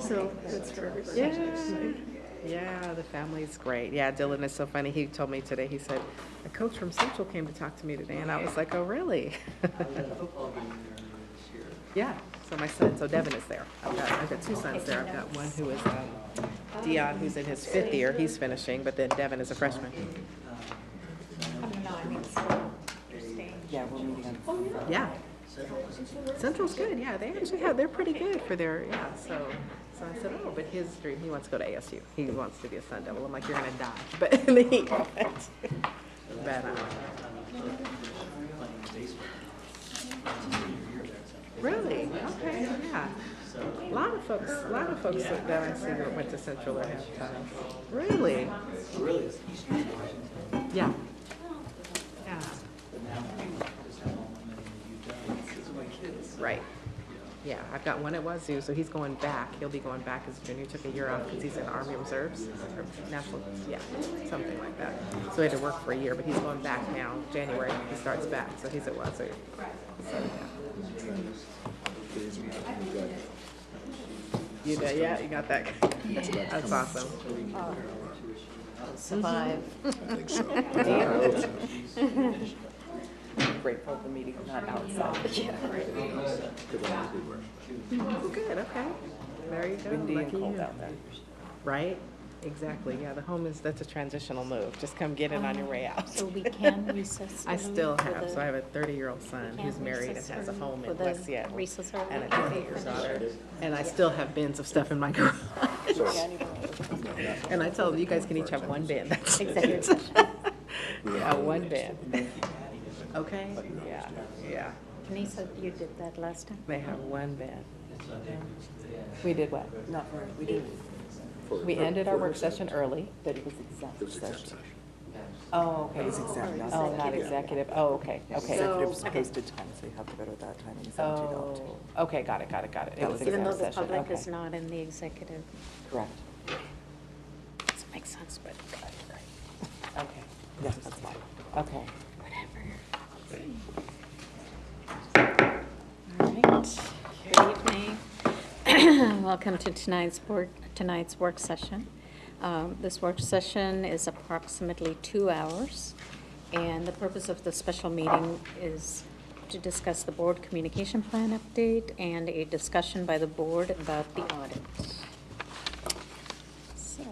So that's for everybody. Yeah. Yeah, the family's great. Yeah, Dylan is so funny. He told me today, he said, a coach from Central came to talk to me today, and I was like, oh, really? Yeah, so my son, so Devin is there. I've got two sons there. I've got one who is Dion, who's in his 5th year. He's finishing, but then Devin is a freshman. Yeah, we're meeting on. Yeah. Central's good, yeah. They actually they're pretty good for their, yeah. So I said, oh, but his dream, he wants to go to ASU. He wants to be a Sun Devil. I'm like, you're going to die. But in the heat. But, really? Okay, yeah. A lot of folks that I see that went to Central or have times. Really? Yeah. Yeah. Right. Yeah, I've got one at Wazoo, so he's going back. He'll be going back as a junior. He took a year off because he's in Army Reserves or National, yeah, something like that. So he had to work for a year, but he's going back now. January, he starts back, so he's at Wazoo. So, yeah. You did, yeah, you got that. That's awesome. Survive. I think so. I'm grateful the meeting's not outside. Oh, good, okay. There you go. Windy and Lucky cold you. out there. Right? Exactly. Yeah, the home that's a transitional move. Just come get it on your way out. So we can recess. I still for have. the- So I have a 30-year-old son who's can't married and recess has a early home for in the West Seattle recess early. and a 28-year daughter. And I still have bins of stuff in my garage. And I tell them, you guys can each have one bin. That's Executive it. session. Yeah, one bin. Okay? Yeah, yeah. Denise, you did that last time. They have one bin. We did what? Not for, we didn't, We ended our work session early. but it was It was executive exempt session. session. Oh, okay. It was exempt, not Oh, not executive. Oh, okay, okay. Executive's posted time, so you have to go to that time and 17 off. Oh, okay, got it. It was Even though executive the session, public is okay. not in the executive. Correct. Doesn't make sense, but Okay, Yes, that's fine. okay. whatever. All right. Good evening. Welcome to tonight's work session. This work session is approximately 2 hours, and the purpose of the special meeting is to discuss the board communication plan update and a discussion by the board about the audit. So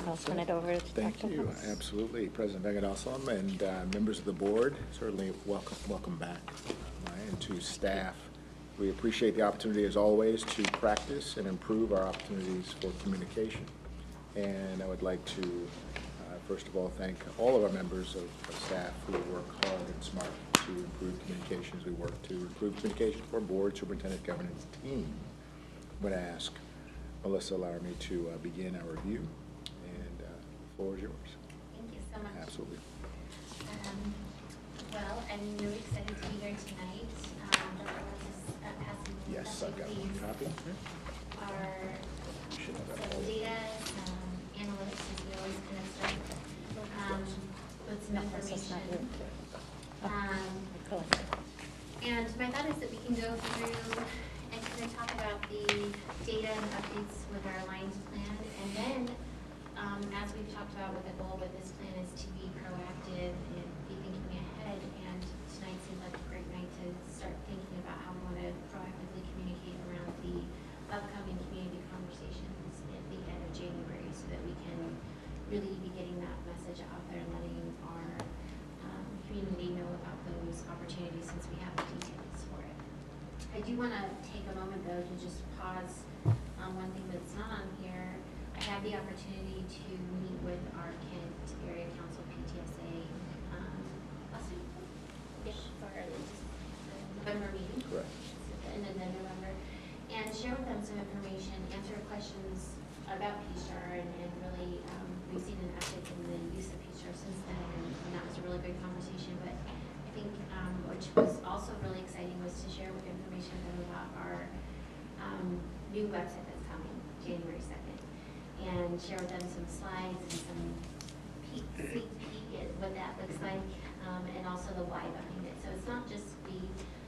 I'll turn it over to Thank Dr. you. House. Absolutely. President Begadoslam and members of the board, certainly welcome back. And to staff, we appreciate the opportunity as always to practice and improve our opportunities for communication. And I would like to, first of all, thank all of our members of staff who work hard and smart to improve communications. We work to improve communications for our board, superintendent, governance team. I'm going to ask Melissa Laramie to begin our review, and the floor is yours. Thank you so much. Absolutely. Well, I'm really excited to be here tonight. Dr. Ross is passing me Yes, I've got one copy. Our You should have that some all. data, some analytics, as we always kind of start with some No, this is not information. you. And my thought is that we can go through and kind of talk about the data and updates with our Alliance plan. And then, as we've talked about, what the goal with this plan is to be proactive and be thinking ahead. And tonight seems like a great night to start thinking about how we want to proactively communicate around the upcoming community conversations at the end of January, so that we can really be getting that message out there and letting our community know about those opportunities, since we have the details for it. I do want to take a moment though to just pause on one thing that's not on here. I had the opportunity to meet with our Kent Area Council PTSA last week, for the November meeting. Correct. At the end of November, and share with them some information, answer questions about PSHAR, and really we've seen an uptick in the use of PSHAR since then, and that was a really good conversation. But I think which was also really exciting was to share with information with them about our new website that's coming January 2nd, and share with them some slides and some sneak peek at what that looks like, and also the why behind it. So it's not just the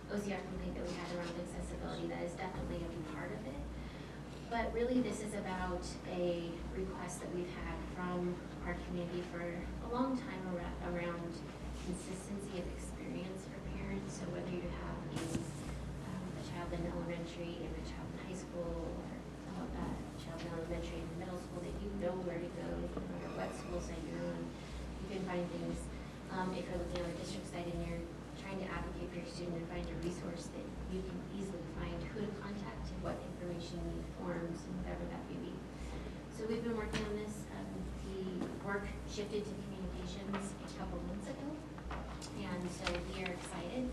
OCR complaint that we had around accessibility. That is definitely a part of it. But really this is about a request that we've had from our community for a long time around consistency of experience for parents. So whether you have a child in elementary and a child in high school, or a child in elementary and middle school, that you know where to go, no matter what school site you're on. You can find things, if you're looking at a district site and you're trying to advocate for your student and find a resource that you can easily find who to contact and what information you need, forms, and whatever that may be. So we've been working on this. The work shifted to communications a couple months ago, and so we are excited.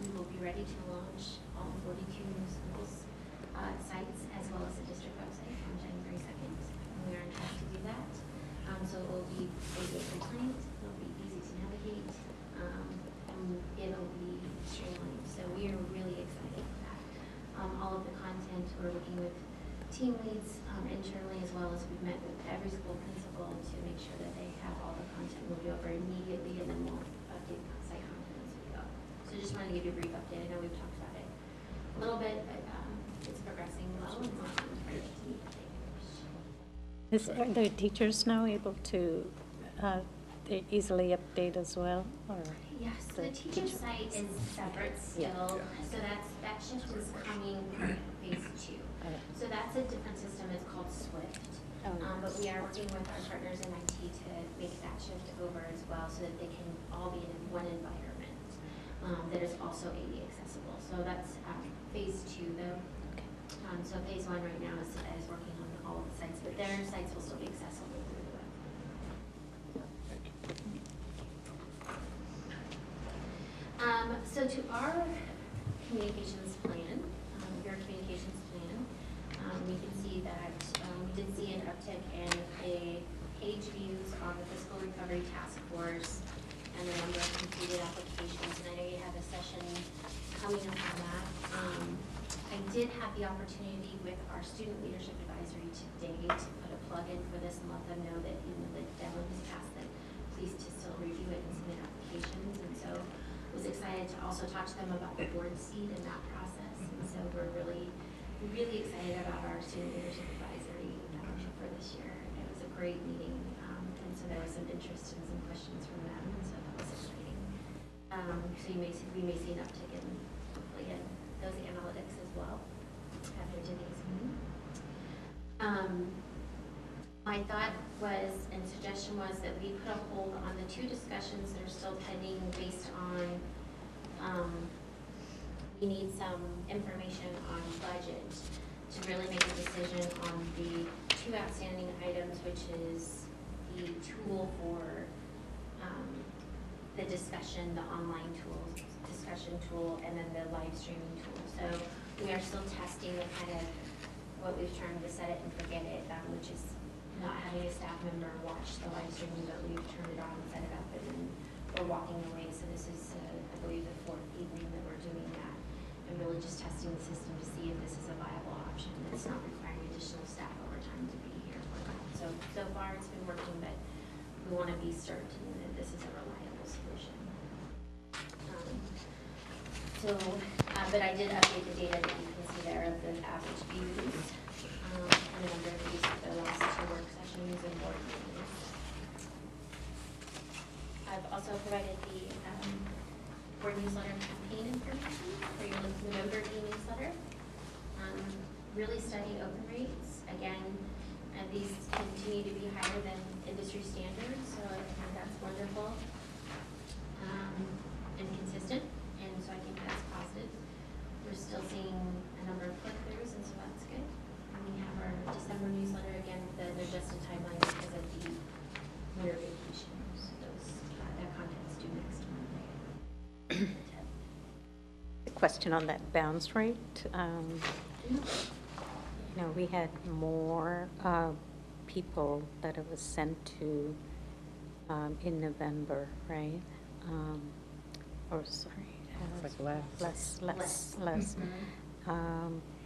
We will be ready to launch all 42 new schools sites as well as the district website on January 2nd. We are on track to do that. So it will be ADA compliant, it will be easy to navigate, and it'll be streamlined. So we are really excited for that. All of the content, we're working with team leads internally, as well as we've met with every school principal to make sure that they have all the content. We'll be over immediately, and then we'll update site content as we go. So just wanted to give you a brief update. I know we've talked about it a little bit, but it's progressing well, and we're on target to meet the date. Are the teachers now able to they easily update as well? Or Yes, the teacher site is separate Yeah. still, so that shift is coming part of phase 2. Okay. So that's a different system, it's called Swift. But we are working with our partners in IT to make that shift over as well, so that they can all be in one environment that is also ADA accessible. So that's phase 2 though. Okay. So phase 1 right now is working on all of the sites, but their sites will still be accessible through the web. So to our communications plan, your communications plan, we can see that we did see an uptick in the page views on the Fiscal Recovery Task Force and the number of completed applications. And I know you have a session coming up on that. I did have the opportunity with our Student Leadership Advisory today to put a plug in for this and let them know that even though the deadline has passed, that please to still review it and submit applications. And so I was excited to also talk to them about the board seat in that process. And so we're really excited about our Student Leadership Advisory for this year. It was a great meeting, and so there was some interest and some questions from them, and so that was exciting. So we may see an uptick in, hopefully, in those analytics as well after today's meeting. My thought was, and suggestion was, that we put a hold on the 2 discussions that are still pending based on we need some information on budget to really make a decision on the 2 outstanding items, which is the tool for the discussion, the online discussion tool, and then the live streaming tool. So we are still testing the kind of what we've termed the set it and forget it, which is not having a staff member watch the live streaming, but we've turned it on and set it up, and then we're walking away. So this is, I believe, the 4th evening that we're doing that, and really just testing the system to see if this is a viable option. It's not requiring additional staff overtime to be here for that. So far it's been working, but we want to be certain that this is a reliable solution. But I did update the data that you can see there of the average views and the number of views for the last 2 work sessions and board meetings. I've also provided the board newsletter campaign information for your November e-newsletter. Really steady open rates. Again, these continue to be higher than industry standards, so I think that's wonderful and consistent, and so I think that's positive. We're still seeing a number of click-throughs, and so that's good. And we have our December newsletter, again, the adjusted timeline because of the winter vacation. So that content's due next Monday. a question on that bounce rate. You know, we had more people that it was sent to in November, right? Or sorry, It's like less. less.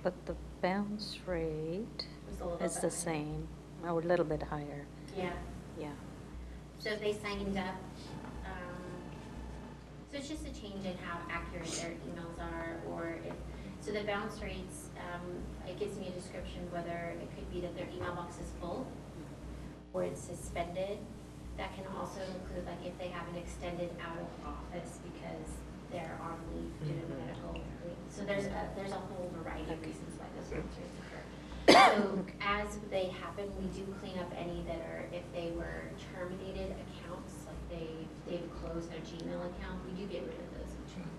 But the bounce rate Was a little is bit the higher. same, or a little bit higher. Yeah. Yeah. So if they signed up, so it's just a change in how accurate their emails are, or So the bounce rates, it gives me a description whether it could be that their email box is full or it's suspended. That can also include like if they have an extended out of office because they're on leave due to medical leave. So there's a whole variety of reasons why those bounce rates occur. So as they happen, we do clean up any that are, if they were terminated accounts, like they've closed their Gmail account, we do get rid of those each month.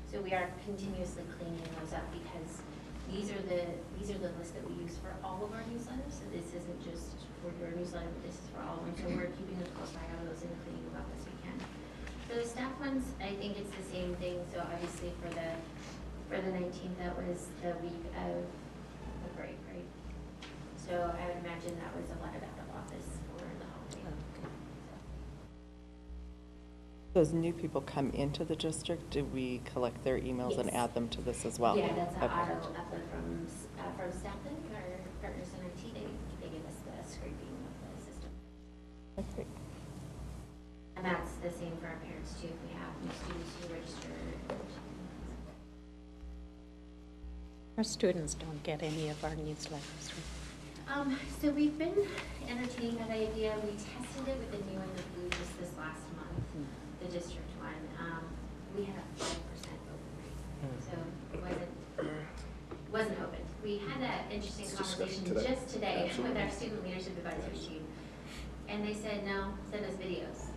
So we are continuously cleaning those up because these are the lists that we use for all of our newsletters. So this isn't just for your newsletter, but this is for all of them. So we're keeping a close eye on those and cleaning them up as we can. For the staff ones, I think it's the same thing. So obviously for the 19th, that was the week of the break, right? So I would imagine that was a lot of out of office for the holiday. Those new people come into the district, do we collect their emails and Yes. add them to this as well? Yeah, that's an Okay. auto upload from Stafflink, our partners in IT. They give us the scraping of the system. Okay. And that's the same for our parents too, if we have new students who register. Our students don't get any of our newsletters. So we've been entertaining that idea. We tested it with the new and the blue just this last month, the district one. We had a 5% open rate, so it wasn't open. We had that interesting Let's discuss conversation today. just today with Absolutely. our student leadership advisory team. And they said, no, send us videos.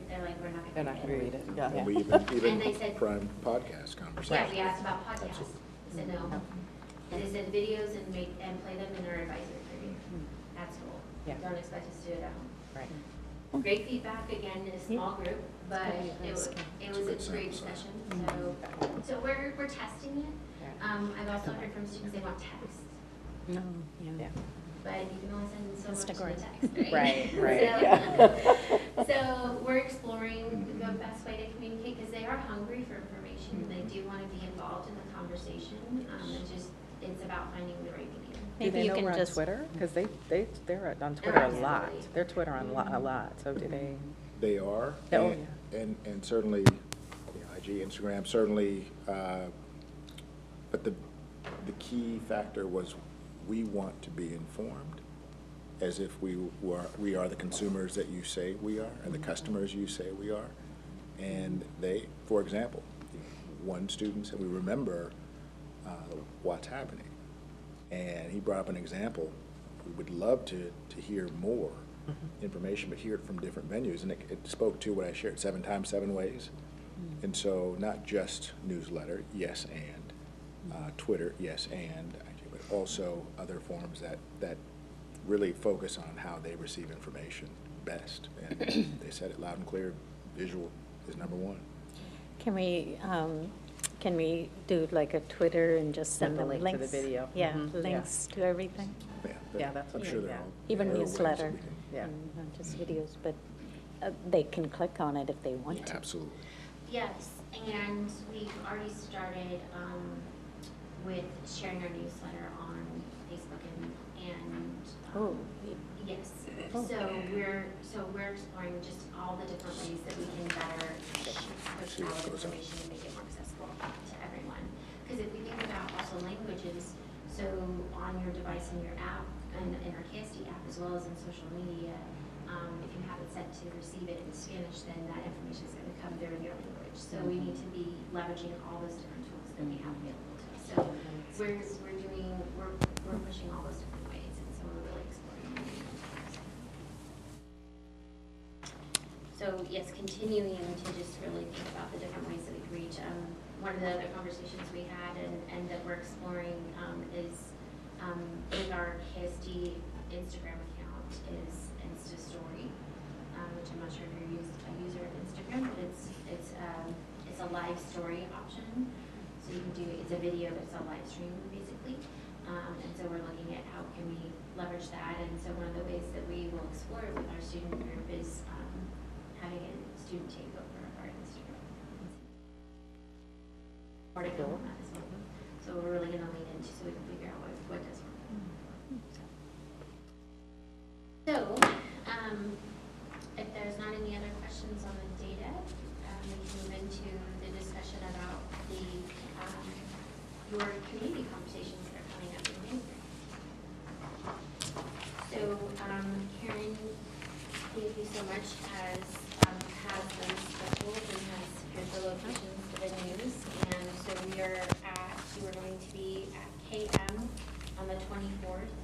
They're like, we're not They're gonna not going to read it. Yeah. And we And they even said- prime podcast Yeah, conversation. we asked about podcasts. They said no. And they said videos and play them in our advisory period. That's cool. Yeah. Don't expect us to do it at home. Right. Great feedback, again, in a small group, but it was a great session. So we're testing it. I've also heard from students they want text, No, yeah. but you can only send so much to Instagram. the text, right? Right. So we're exploring the best way to communicate because they are hungry for information. They do want to be involved in the conversation. It's about finding the right medium. Do Maybe they you know can we're on just Twitter? Because they're on Twitter a lot. Absolutely. They're Twitter on a lot, so do they? They are, Oh, and certainly, IG, Instagram, certainly, but the key factor was we want to be informed as if we are the consumers that you say we are, and the customers you say we are. And they, for example, one student said, we remember what's happening. And he brought up an example. We would love to hear more information, but hear it from different venues. And it spoke to what I shared, 7 times 7 ways. And so not just newsletter, yes, and Twitter, yes, and, but also other forms that really focus on how they receive information best. And they said it loud and clear, visual is number one. Can we do like a Twitter and just send Send the them link links? to the video. Yeah, Mhm. links to everything. Yeah, that's I'm what sure they- they're yeah. all. Even there are ways that newsletter, we can- Yeah. and not just videos, but they can click on it if they want to. Absolutely. Yes, and we've already started with sharing our newsletter on Facebook and Oh, yes. Oh. So we're exploring just all the different ways that we can better push See what out goes on. information and make it more accessible to everyone. Because if we think about also languages, so on your device in your app and in our KSD app as well as in social media, if you have it set to receive it in Spanish, then that information is going to come through in your language. So we need to be leveraging all those different tools that we have available to us. So we're pushing all those different ways, and so we're really exploring them. So yes, continuing to just really think about the different ways that we can reach. One of the other conversations we had and that we're exploring is with our KSD Instagram account is Insta Story, which I'm not sure if you're a user of Instagram, but it's a live story option. So you can do, it's a video that's a live stream basically. And so we're looking at how can we leverage that. And so one of the ways that we will explore with our student group is having a student take over our Instagram. More to go on that as well. So we're really going to lean into so we can figure out what does work. So, if there's not any other questions on the data, we can move into the discussion about the your community conversations that are coming up in January. So Karen, thank you so much, has them scheduled and has secured the locations for the news. And so you are going to be at KM on the 24th,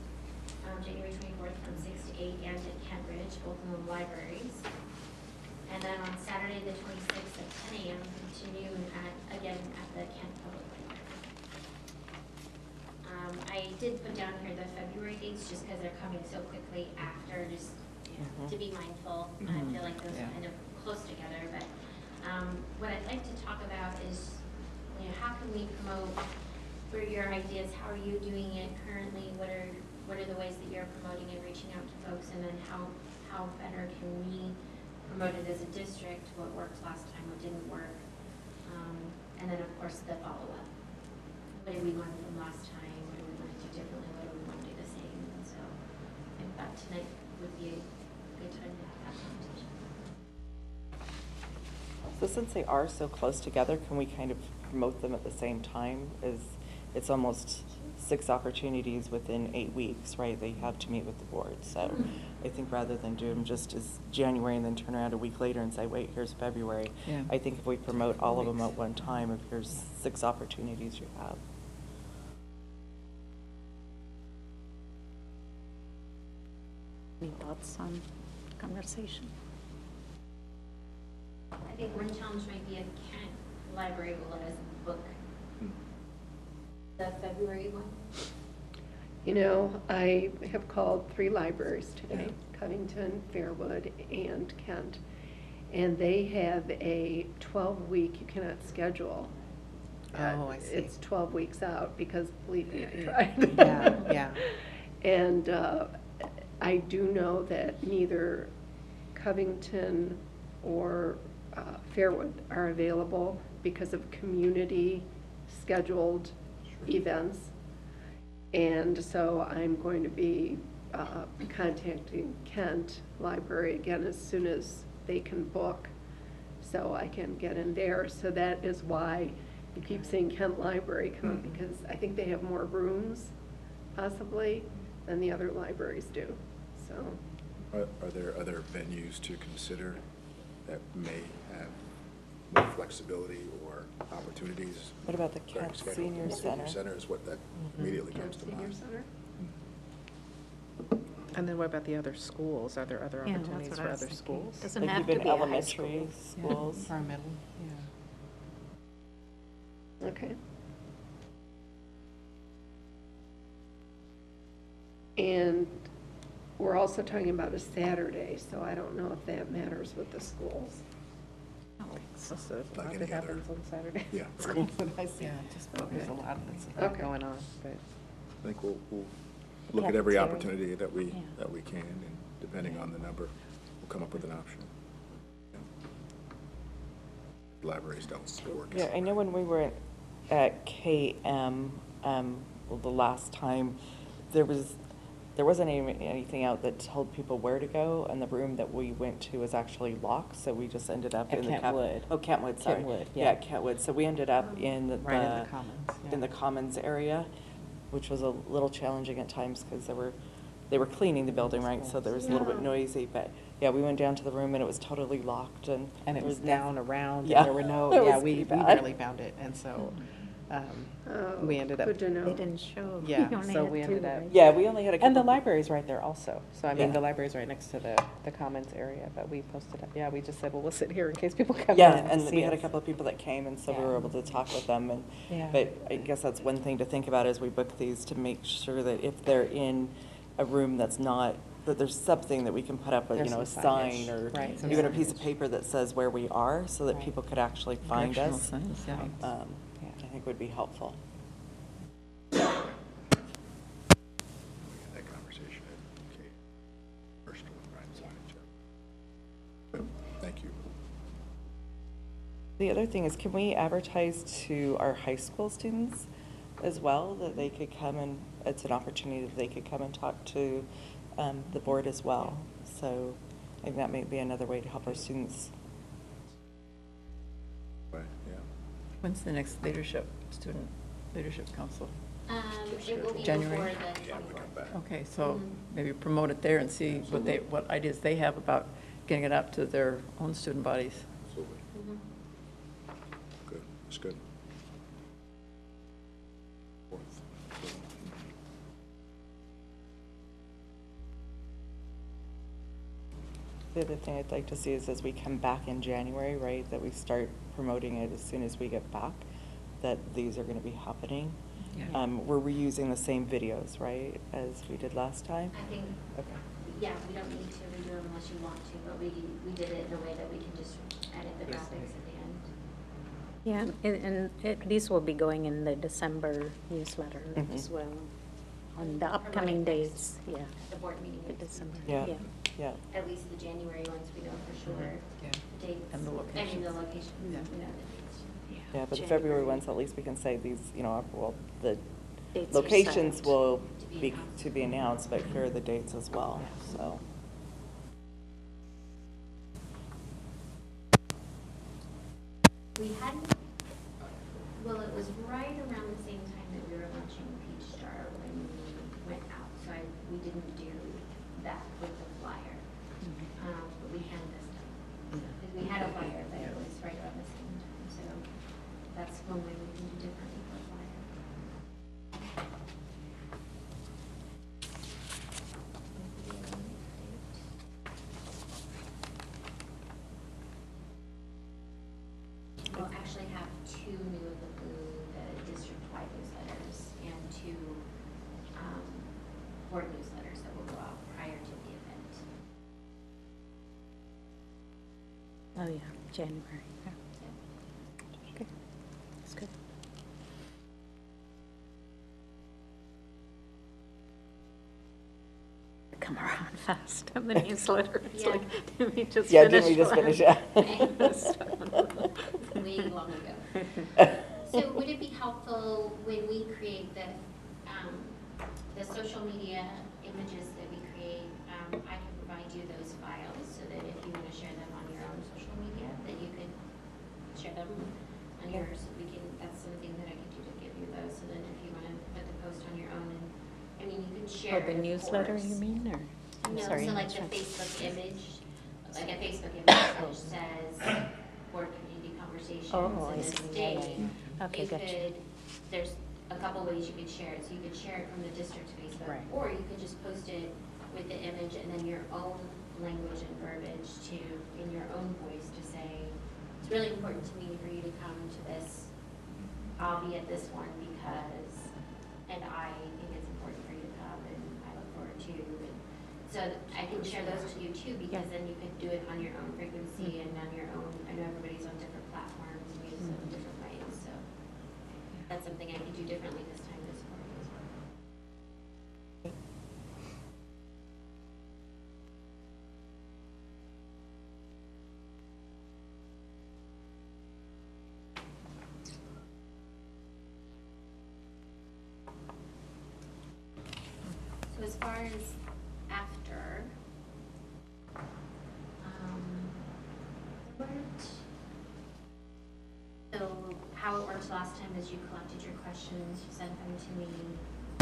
January 24th from 6 to 8, and at Kent Ridge, both in the libraries. And then on Saturday, the 26th at 10 a.m. to noon again at the Kent Public Library. I did put down here the February dates just because they're coming so quickly after, just to be mindful. I feel like those are kind of close together. But what I'd like to talk about is, how can we promote, for your ideas, how are you doing it currently? What are the ways that you're promoting and reaching out to folks? And then how better can we promote it as a district? What worked last time, what didn't work? And then, of course, the follow-up. What did we learn from last time? What do we want to do differently? What do we want to do the same? And so I thought tonight would be a good time to have that conversation. So since they are so close together, can we kind of promote them at the same time? It's almost 6 opportunities within 8 weeks, right? They have to meet with the board. So I think rather than do them just as January and then turn around a week later and say, wait, here's February. Yeah. I think if we promote all of them at one time, if here's 6 opportunities you have. Any thoughts on conversation? I think one challenge might be if Kent Library will let us book the February one. You know, I have called 3 libraries today, Covington, Fairwood, and Kent, and they have a 12-week, you cannot schedule. Oh, I see. It's 12 weeks out, because believe me, I tried. Yeah. And I do know that neither Covington or Fairwood are available because of community scheduled events. And so I'm going to be contacting Kent Library again as soon as they can book, so I can get in there. So that is why you keep seeing Kent Library come up, because I think they have more rooms possibly than the other libraries do. So Are there other venues to consider that may have more flexibility or opportunities? What about the Sorry, Kent schedule. Senior The Center? Senior Center is what that immediately comes Kent to Senior mind. Center? And then what about the other schools? Are there other Yeah, that's opportunities what for I was other thinking. schools? Doesn't Like have to even be a high elementary school. schools? For middle, yeah. Okay. And we're also talking about a Saturday, so I don't know if that matters with the schools. Most of Like it any other- happens on Saturday. Yeah. Schools that I see. Yeah, just, there's a lot of this. Okay. Going on, but. I think we'll look at every Cafeteria. opportunity that we Yeah. can, and depending on the number, we'll come up with an option. Yeah. Libraries don't work. Yeah, I know when we were at KM, well, the last time, there wasn't anything out that told people where to go, and the room that we went to was actually locked, so we just ended up At in the Kentwood. Oh, Kentwood, sorry. Kentwood, Yeah, yeah. Kentwood. So we ended up in the Right in the commons, yeah. in the commons area, which was a little challenging at times because they were cleaning the building, right? So there was a little bit Yeah. noisy, but yeah, we went down to the room and it was totally locked, and And it there was nothing- down around, Yeah. and there were no, It yeah, was we pretty bad. barely found it, and so, Oh, we ended up. good to know. They didn't show. Yeah, You only so had we 2, ended up. right? Yeah, we only had a couple. And the library's right there also, so I mean, Yeah. the library's right next to the commons area, but we posted it, yeah, we just said, well, we'll sit here in case people come in Yeah, and and see we had a us. couple of people that came, and so we Yeah. were able to talk with them, and, Yeah. but I guess that's one thing to think about as we book these, to make sure that if they're in a room that's not, that there's something that we can put up, a There's a some sign, signage, or right, some even a piece of signage. paper that says where we are, so that Right. people could actually find Directional us. signs, yeah. Yeah. I think would be helpful. That conversation at Kate, first with Brian Sines, yeah. But thank you. The other thing is, can we advertise to our high school students as well, that they could come and, it's an opportunity that they could come and talk to the board as well? So I think that may be another way to help our students. Right, yeah. When's the next leadership student Leadership Council? It will be January? before the Yeah, we come back. Okay, so Mhm. maybe promote it there and see what ideas they have about getting it out to their own student bodies. Absolutely. Mhm. Good, that's good. The other thing I'd like to see is as we come back in January, right, that we start promoting it as soon as we get back, that these are going to be happening. Yeah. We're reusing the same videos, right, as we did last time? I think, Okay. yeah, we don't need to redo them unless you want to, but we did it in a way that we can just edit the Yes. graphics at the end. Yeah, these will be going in the December newsletter as Mhm. well, on the upcoming days, yeah. The board meeting. The is- December, Yeah, yeah. yeah. At least the January ones, we know for sure. Yeah. The dates. And the I mean, the locations. locations, we know Yeah. the dates. Yeah, but the January. February ones, at least we can say these, you know, well, the Dates are locations set. will To be be, announced. to be announced, but here are the dates as well, so. We hadn't, well, it was right around the same time that we were launching Peach Star when we went out, so we didn't do that with the flyer. But we can this time. Because we had a flyer, but it was right around the same time, so that's one way we can do differently for a flyer. We'll actually have 2 new of the blue, the district-wide newsletters, and 2 board newsletters that will go out prior to the event. Oh, yeah, January, yeah. Okay, that's good. Come around fast, the newsletter, it's Yeah. like, did we just finish? Yeah, didn't we just one? finish, yeah. Way long ago. So would it be helpful when we create the social media images that we create, I can provide you those files so that if you want to share them on your own social media, that you could share them on yours. That's something that I could do to give you those, so that if you want to put the post on your own, and, I mean, you could share. Oh, the it, of newsletter, course. you mean, or? I'm No, sorry, so I'm like not the sure. Facebook image, like a Facebook image which says board community conversations Oh, and I this see. Yeah, yeah, date. yeah. Okay, You gotcha. could, there's a couple ways you could share it. So you could share it from the district's Facebook, Right. or you could just post it with the image and then your own language and verbiage to, in your own voice, to say, it's really important to me for you to come to this. I'll be at this one because, and I think it's important for you to come, and I look forward to. And so I can share those to you too, because Yeah. then you could do it on your own frequency and on your own. I know everybody's on different platforms and uses them in different ways, so that's something I could do differently this time this morning as well. So as far as after, there weren't, so how it worked last time is you collected your questions, you sent them to me.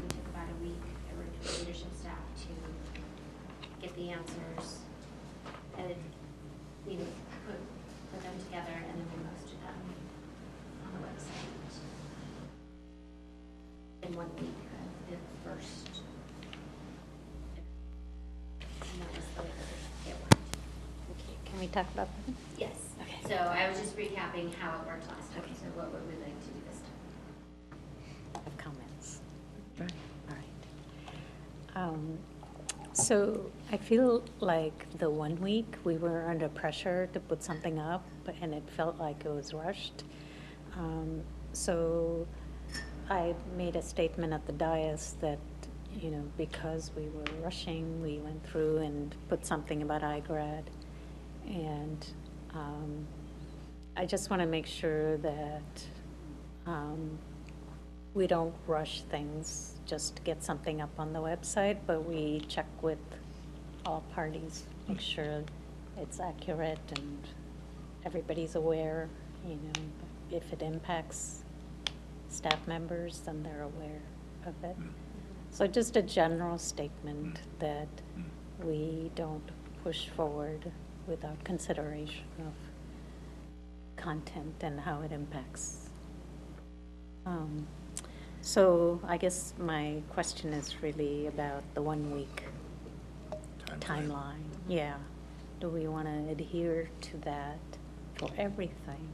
We took about a week, I worked with the leadership staff to get the answers, edit, put them together, and then we posted them on the website. In 1 week, the first. And that was the way that it worked. Okay, can we talk about that? Yes. Okay. So I was just recapping how it worked last time, so what would we like to do this time? Have comments? Right. All right. So I feel like the 1 week, we were under pressure to put something up, and it felt like it was rushed. So I made a statement at the dais that, you know, because we were rushing, we went through and put something about iGrad. And I just want to make sure that we don't rush things just to get something up on the website, but we check with all parties, make sure it's accurate and everybody's aware, you know, if it impacts staff members, then they're aware of it. So just a general statement that we don't push forward without consideration of content and how it impacts. So I guess my question is really about the 1 week timeline. Yeah. Do we want to adhere to that for everything?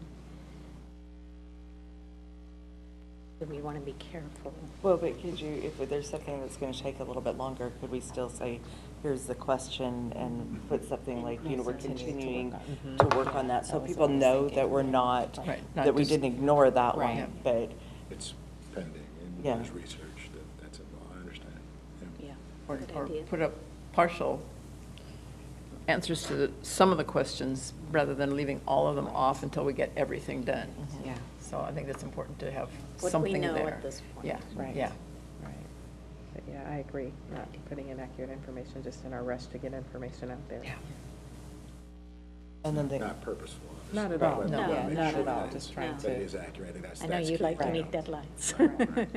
Do we want to be careful? Well, but could you, if there's something that's going to take a little bit longer, could we still say, here's the question, and put something like, you know, we're continuing to work on that, so people know that we're not, Right, not that we just- didn't ignore that Right. one, but, It's pending, and Yeah. there's research that's involved, I understand. Yeah. Yeah. Or good or idea. put up partial answers to some of the questions, rather than leaving all of them off until we get everything done. Yeah, So I think that's important to have What we something there. know at this point. Yeah, right. yeah. Right. But yeah, I agree, not putting in accurate information, just in our rush to get information out there. Yeah. and then Not purposeful. Not at all. But we No. wanna Yeah, make not sure at all, that just it's- trying That it to- is accurate, I think that's I know key. you like to Right. meet deadlines.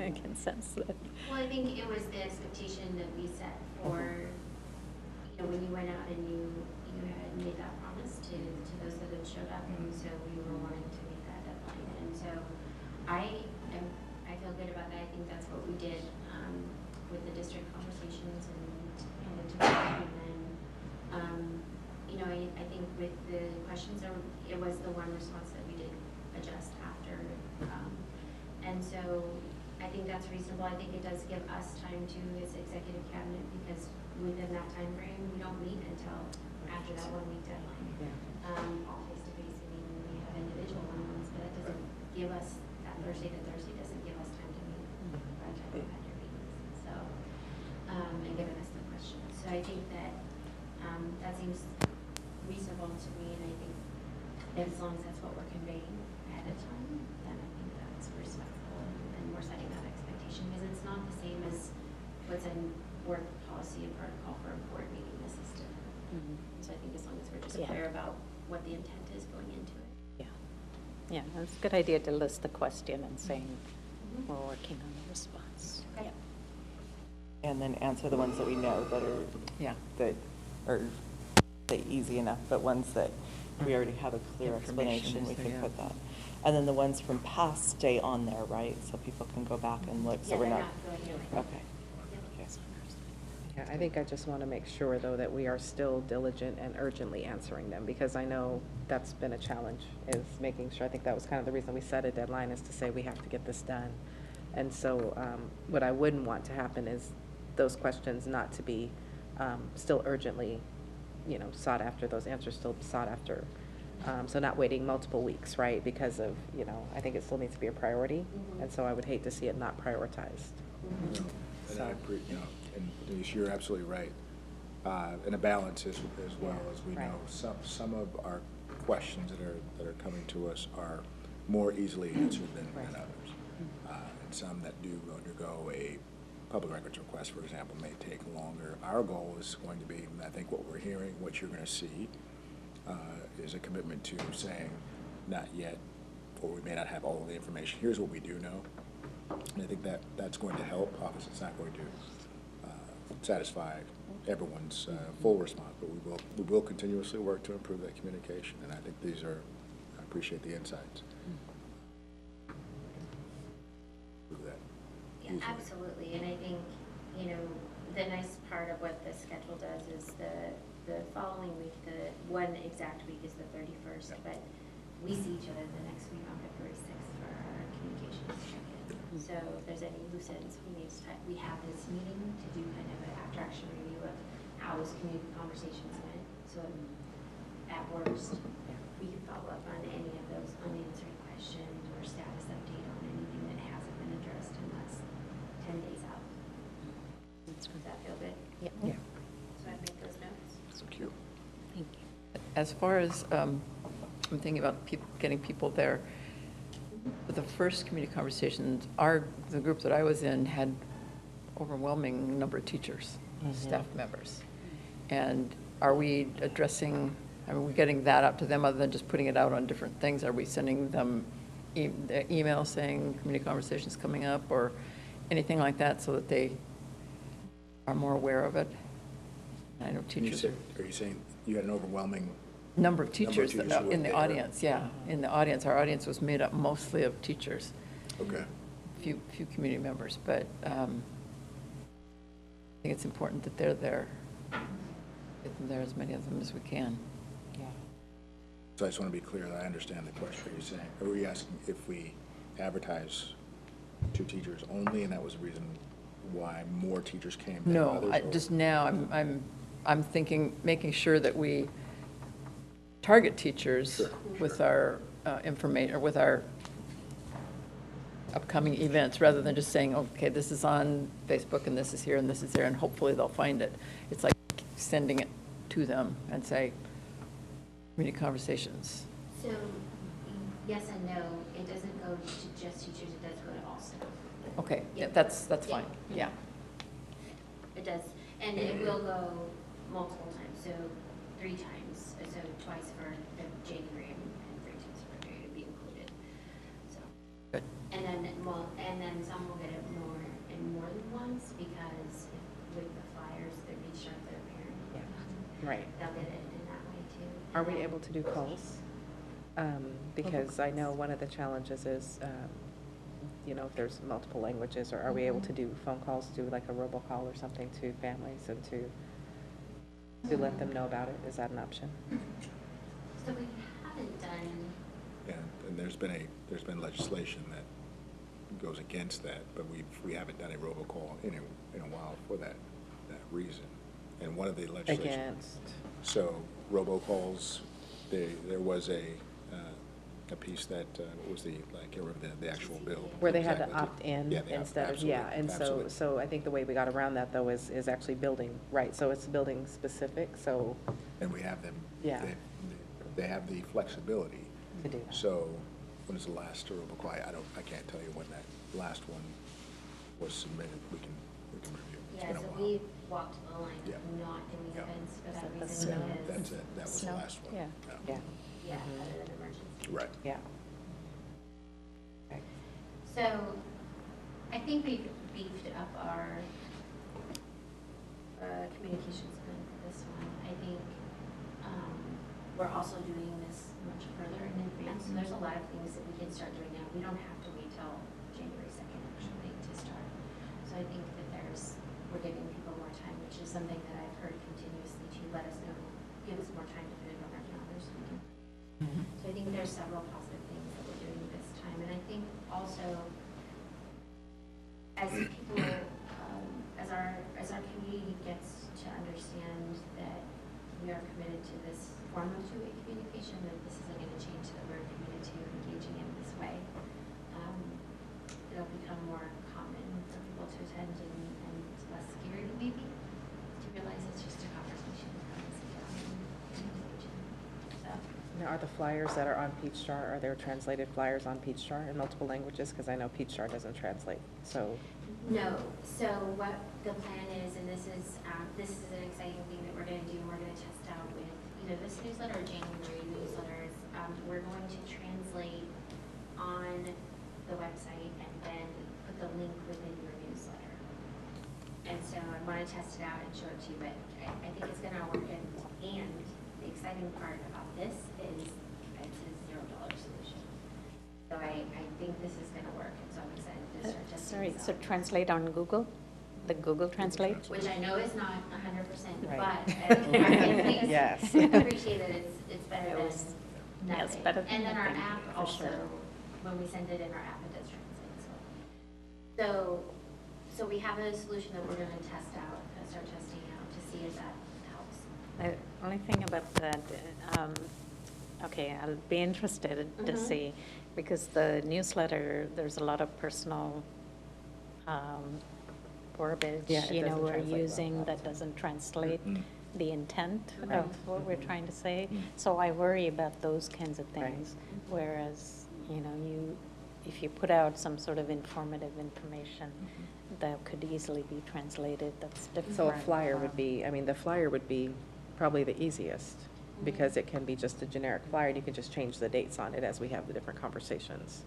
I can sense that. Well, I think it was the expectation that we set for, you know, when you went out and you had made that promise to those that had showed up, and so we were wanting to meet that deadline. And so I feel good about that. I think that's what we did with the district conversations and to and then, you know, I think with the questions, it was the one response that we did adjust after. And so I think that's reasonable. I think it does give us time to, as executive cabinet, because within that time frame, we don't meet until after that 1 week deadline. Yeah. All face to face, I mean, we have individual one-on-ones, but that doesn't give us, that Thursday to Thursday doesn't give us time to meet by the time we've had your meetings. So, and giving us the questions. So I think that, that seems reasonable to me, and I think as long as that's what we're conveying ahead of time, then I think that's respectful, and we're setting that expectation, because it's not the same as what's in board policy and protocol for a board meeting. This is different. So I think as long as we're just Yeah. clear about what the intent is going into it. Yeah, it's a good idea to list the question and saying, we're working on the response. Okay. and then answer the ones that we know that are, Yeah. that are, say, easy enough, but ones that we already have a clear Information explanation, is we there, can yeah. put that. And then the ones from past stay on there, right? So people can go back and look, so Yeah, we're they're not. not going anywhere. Okay. Yeah, I think I just want to make sure, though, that we are still diligent and urgently answering them, because I know that's been a challenge, is making sure, I think that was kind of the reason we set a deadline, is to say we have to get this done. And so what I wouldn't want to happen is those questions not to be still urgently, you know, sought after, those answers still sought after. So not waiting multiple weeks, right, because of, you know, I think it still needs to be a priority, and so I would hate to see it not prioritized. And I you know, and Denise, you're absolutely right. And a balance as well, as we Right. know. Some of our questions that are coming to us are more easily answered than Right. others. And some that do undergo a public records request, for example, may take longer. Our goal is going to be, and I think what we're hearing, what you're going to see, is a commitment to saying, not yet, or we may not have all of the information. Here's what we do know. And I think that's going to help. Obviously, it's not going to satisfy everyone's full response, but we will continuously work to improve that communication. And I think I appreciate the insights. Improve that Yeah, easily. absolutely, and I think, you know, the nice part of what the schedule does is the following week, the one exact week is the 31st, but we see each other the next week on February 6th for our communications check-in. So if there's any loose ends, we have this meeting to do kind of an after-action review of how those community conversations went. So at worst, we can follow up on any of those unanswered questions or status update on anything that hasn't been addressed in less 10 days out. Does that feel good? Yeah. So I'd make those notes. So cute. Thank you. As far as, I'm thinking about getting people there, the first community conversations, the group that I was in had overwhelming number of teachers, staff members. And are we addressing, are we getting that up to them other than just putting it out on different things? Are we sending them the email saying community conversations coming up or anything like that so that they are more aware of it. I know teachers Are you saying you had an overwhelming? number of teachers who were in the there? audience, yeah. In the audience, our audience was made up mostly of teachers, Okay. few community members, but I think it's important that they're there. Get them there, as many of them as we can. Yeah. So I just want to be clear that I understand the question you're saying. Are we asking if we advertise to teachers only, and that was the reason why more teachers came than No, others? or- just now, I'm thinking, making sure that we target teachers Sure. with our information, or with our upcoming events, rather than just saying, okay, this is on Facebook, and this is here, and this is there, and hopefully they'll find it. It's like sending it to them and say, community conversations. So, yes and no, it doesn't go to just teachers, it does go to all staff. Okay, yeah, Yeah. that's Yeah. fine, yeah. It does, and it will go multiple times, so 3 times, so twice for the January and 3 times for February to be included, so. Good. And then some will get it more than once, because with the flyers, they reach out their parent. Yeah. Right. They'll get it in that way too. Are And we then- able to do calls? Because I know one of the challenges is, if there's multiple languages, or are we able to do phone calls, do like a robocall or something to families and to let them know about it? Is that an option? So we haven't done, Yeah, and there's been legislation that goes against that, but we haven't done a robocall in a while for that reason. And one of the legislation. Against? So robocalls, there was a piece that was the actual bill. Where they had to Exactly. opt in Yeah, they instead of, absolutely, yeah, and absolutely. so I think the way we got around that, though, is actually building, right, so it's building specific, so And we have them. Yeah. They have the flexibility. to do that. So when is the last robocall? I can't tell you when that last one was submitted. We can review. It's yeah, been a so while. we walked the line Yeah. of not doing Yeah. events for that That's reason, it. because, That's it. That was the Snow. last one. Yeah. Yeah, yeah, other than emergency. Right. yeah. Okay. So, I think we've beefed up our communications plan for this one. I think we're also doing this much further in advance, so there's a lot of things that we can start doing now. We don't have to wait till January 2nd actually to start. So I think that we're giving people more time, which is something that I've heard continuously to let us know, give us more time to put it on our calendars so we can. So I think there's several positive things that we're doing this time, and I think also as people, as our community gets to understand that we are committed to this form of two-way communication, that this isn't going to change, that we're committed to engaging in this way, it'll become more common for people to attend and less scary maybe to realize it's just a conversation and sit down and engage in. So. Now, are the flyers that are on Peach Jar, are there translated flyers on Peach Jar in multiple languages? Because I know Peach Jar doesn't translate, so. No, so what the plan is, and this is an exciting thing that we're gonna do, and we're gonna test out with either this newsletter or January newsletters. We're going to translate on the website and then put the link within your newsletter. And so I wanna test it out and show it to you, but I think it's gonna work, and the exciting part about this is it's a $0 solution. So I think this is gonna work, and so I'm excited to start testing Sorry, this so out. translate on Google? The Google Translate? Which I know is not 100%, but Right. please Yes. appreciate that it's better It than was- nothing. yes, better than And then our nothing, app for also, sure. when we send it in our app, it does translate, so we have a solution that we're gonna test out, start testing out to see if that helps. The only thing about that, okay, I'll be interested to Mhm. see, because the newsletter, there's a lot of personal verbiage, Yeah, it doesn't we're translate well. using that doesn't translate Mhm. the intent Right. of what we're trying to say. Mhm. So I worry about those kinds of Right. things. Whereas, if you put out some sort of informative information that could easily be translated, that's different. So a flyer would be, I mean, the flyer would be probably the easiest. because it can be just a generic flyer, and you can just change the dates on it as we have the different conversations.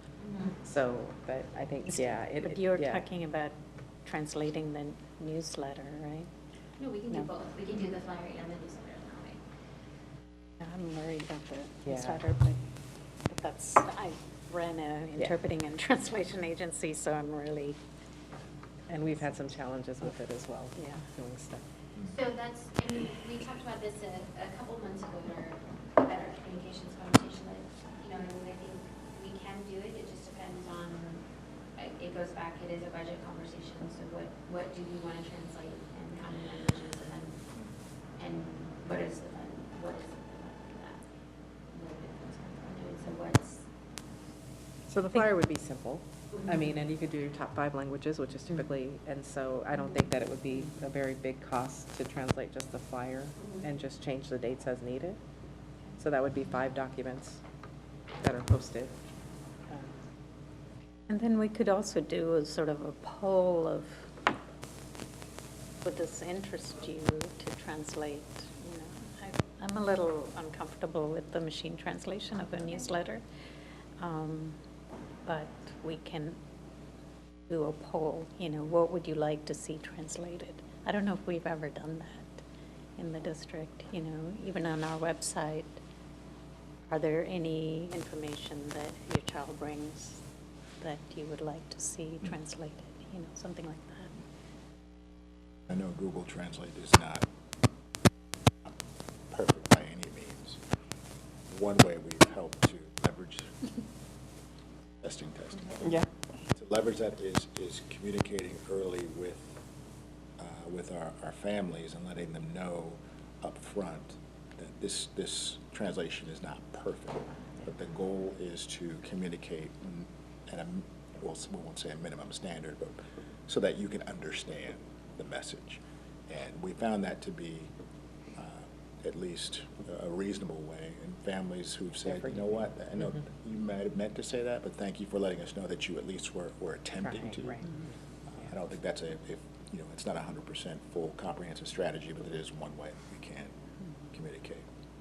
So, but I think, yeah. But you're yeah. talking about translating the newsletter, right? No, we can do No. both. We can do the flyer and the newsletter that way. I'm worried about the Yeah. newsletter, but that's, I ran a interpreting and translation agency, so I'm really, And we've had some challenges with it as well. Yeah. Doing stuff. So that's, I mean, we talked about this a couple months ago at our communications conversation, that, you know, I think we can do it, it just depends on, it goes back, it is a budget conversation, so what do we want to translate, and how many languages, and what is the fund, what is the fund for that? What are the funds come from? And so what's, So the flyer would be simple. I mean, and you could do your top 5 languages, which is typically, and so I don't think that it would be a very big cost to translate just the flyer and just change the dates as needed. So that would be 5 documents that are posted. and then we could also do a sort of a poll of, would this interest you to translate? You know, I'm a little uncomfortable with the machine translation of a newsletter, but we can do a poll, you know, what would you like to see translated? I don't know if we've ever done that in the district, you know, even on our website. Are there any information that your child brings that you would like to see translated, you know, something like that? I know Google Translate is not perfect by any means. One way we've helped to leverage testing. Yeah. To leverage that is communicating early with our families and letting them know up front that this translation is not perfect, but the goal is to communicate at we won't say a minimum standard, but so that you can understand the message. And we found that to be at least a reasonable way. And families who've said, you know what, I know you might have meant to say that, but thank you for letting us know that you at least were attempting to. Right. I don't think that's it's not 100% full comprehensive strategy, but it is one way we can communicate.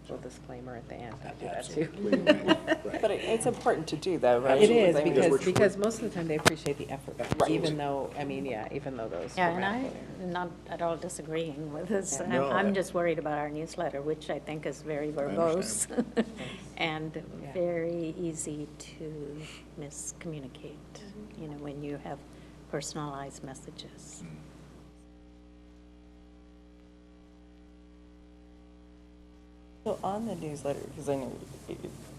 Little disclaimer at the end, I do that too. Absolutely, right. But it's important to do though, right? It is, I mean, because most of the time they appreciate the effort, Right. even though, I mean, yeah, even though those. Yeah, and grammatically I'm not at all disagreeing with this. Yeah. No, I'm just worried about our newsletter, which I think is very verbose and Yeah. very easy to miscommunicate, you know, when you have personalized messages. So on the newsletter, because I know it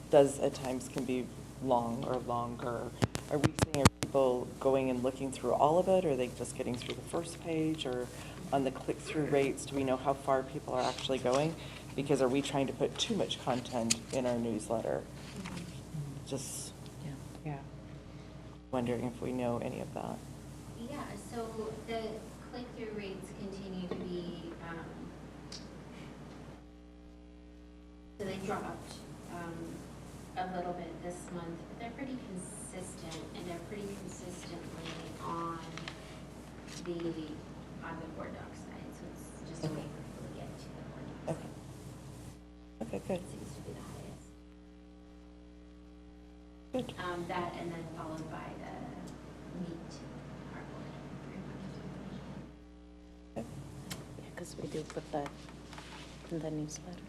does at times can be long or longer, are we seeing, are people going and looking through all of it, or are they just getting through the first page, or on the click-through rates, do we know how far people are actually going? Because are we trying to put too much content in our newsletter? Just Yeah. wondering if we know any of that. yeah, so the click-through rates continue to be, so they dropped a little bit this month, but they're pretty consistent, and they're pretty consistently on the board doc side, so it's just a way for people to get to the board docs. Okay. Okay, good. It seems to be the highest. Good. That, and then followed by the meet our board. Okay. Yeah, because we do put that in the newsletter.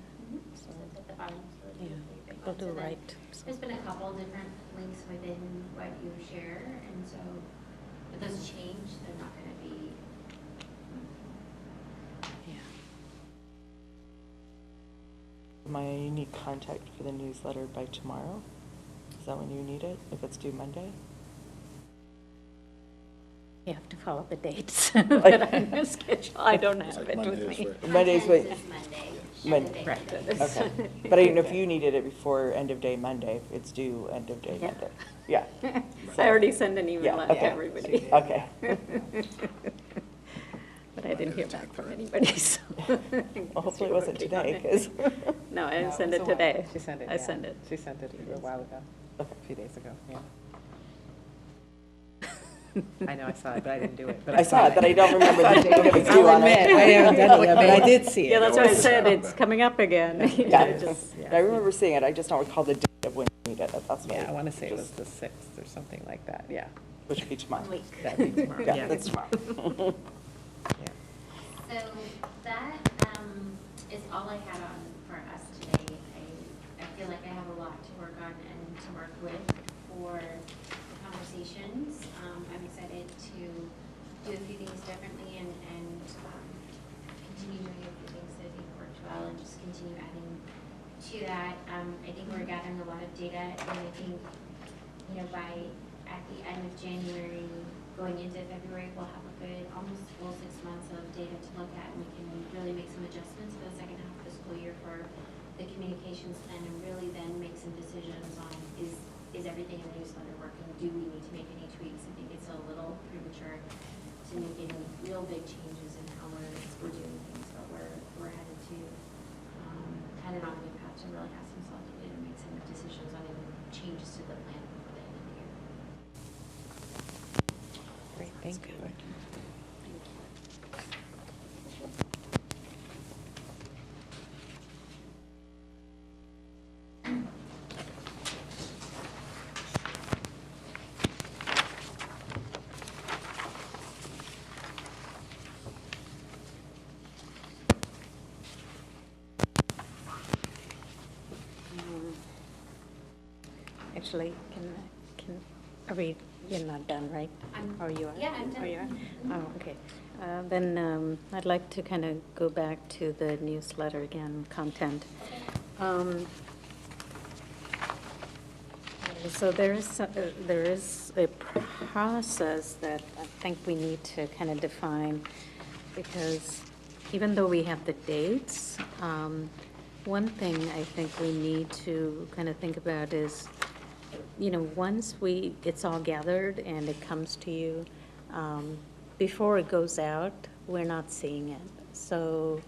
So it's at the bottom. So it's Yeah, usually people do so then write. There's been a couple different links within what you share, and so if those change, they're not going to be. Yeah. Am I need contact for the newsletter by tomorrow? Is that when you need it, if it's due Monday? You have to follow the dates, but on your schedule, I don't It's have like it with Mondays, me. right? Monday's Content what- is Monday. Monday. and the Right. big Okay, but I didn't know if you needed it before end of day Monday, it's due end of day Yeah. Monday. Yeah, I already sent an email Yeah, out to okay. everybody. okay. But I didn't hear back from anybody, so. Well, hopefully it wasn't today, because. No, I No, sent was it a while- today. She sent it, I yeah. sent it. She sent it a while ago, a few days ago, yeah. I know, I saw it, but I didn't do it. But I saw it, but I don't remember the date it was due I'll on admit, it. I haven't done it yet, but I did see it. Yeah, that's what I always said, sound it's bad. coming up again. Yeah. Just- I remember seeing it, I just don't recall the date of when you needed it, that's why. Yeah, I want to say it was the 6th or something like that, yeah. Which would be tomorrow. That'd be tomorrow, Yeah, yeah. that's tomorrow. Yeah. So that is all I had on for us today. I feel like I have a lot to work on and to work with for the conversations. I'm excited to do a few things differently and continue doing a few things that I think worked well and just continue adding to that. I think we're gathering a lot of data, and I think, by at the end of January, going into February, we'll have a good, almost full 6 months of data to look at, and we can really make some adjustments for the second half of the school year for the communications plan, and really then make some decisions on is everything in the newsletter working? Do we need to make any tweaks? I think it's a little premature to make any real big changes in how we're doing things, but we're headed on a good path to really have some solid data and make some decisions on any changes to the plan before the end of the year. Great, thank you. Actually, you're not done, right? Or you are? Yeah, I'm done. Oh, you are? Oh, okay. Then I'd like to kind of go back to the newsletter again, content. So there is a process that I think we need to kind of define, because even though we have the dates, one thing I think we need to kind of think about is, once it's all gathered and it comes to you, before it goes out, we're not seeing it. So,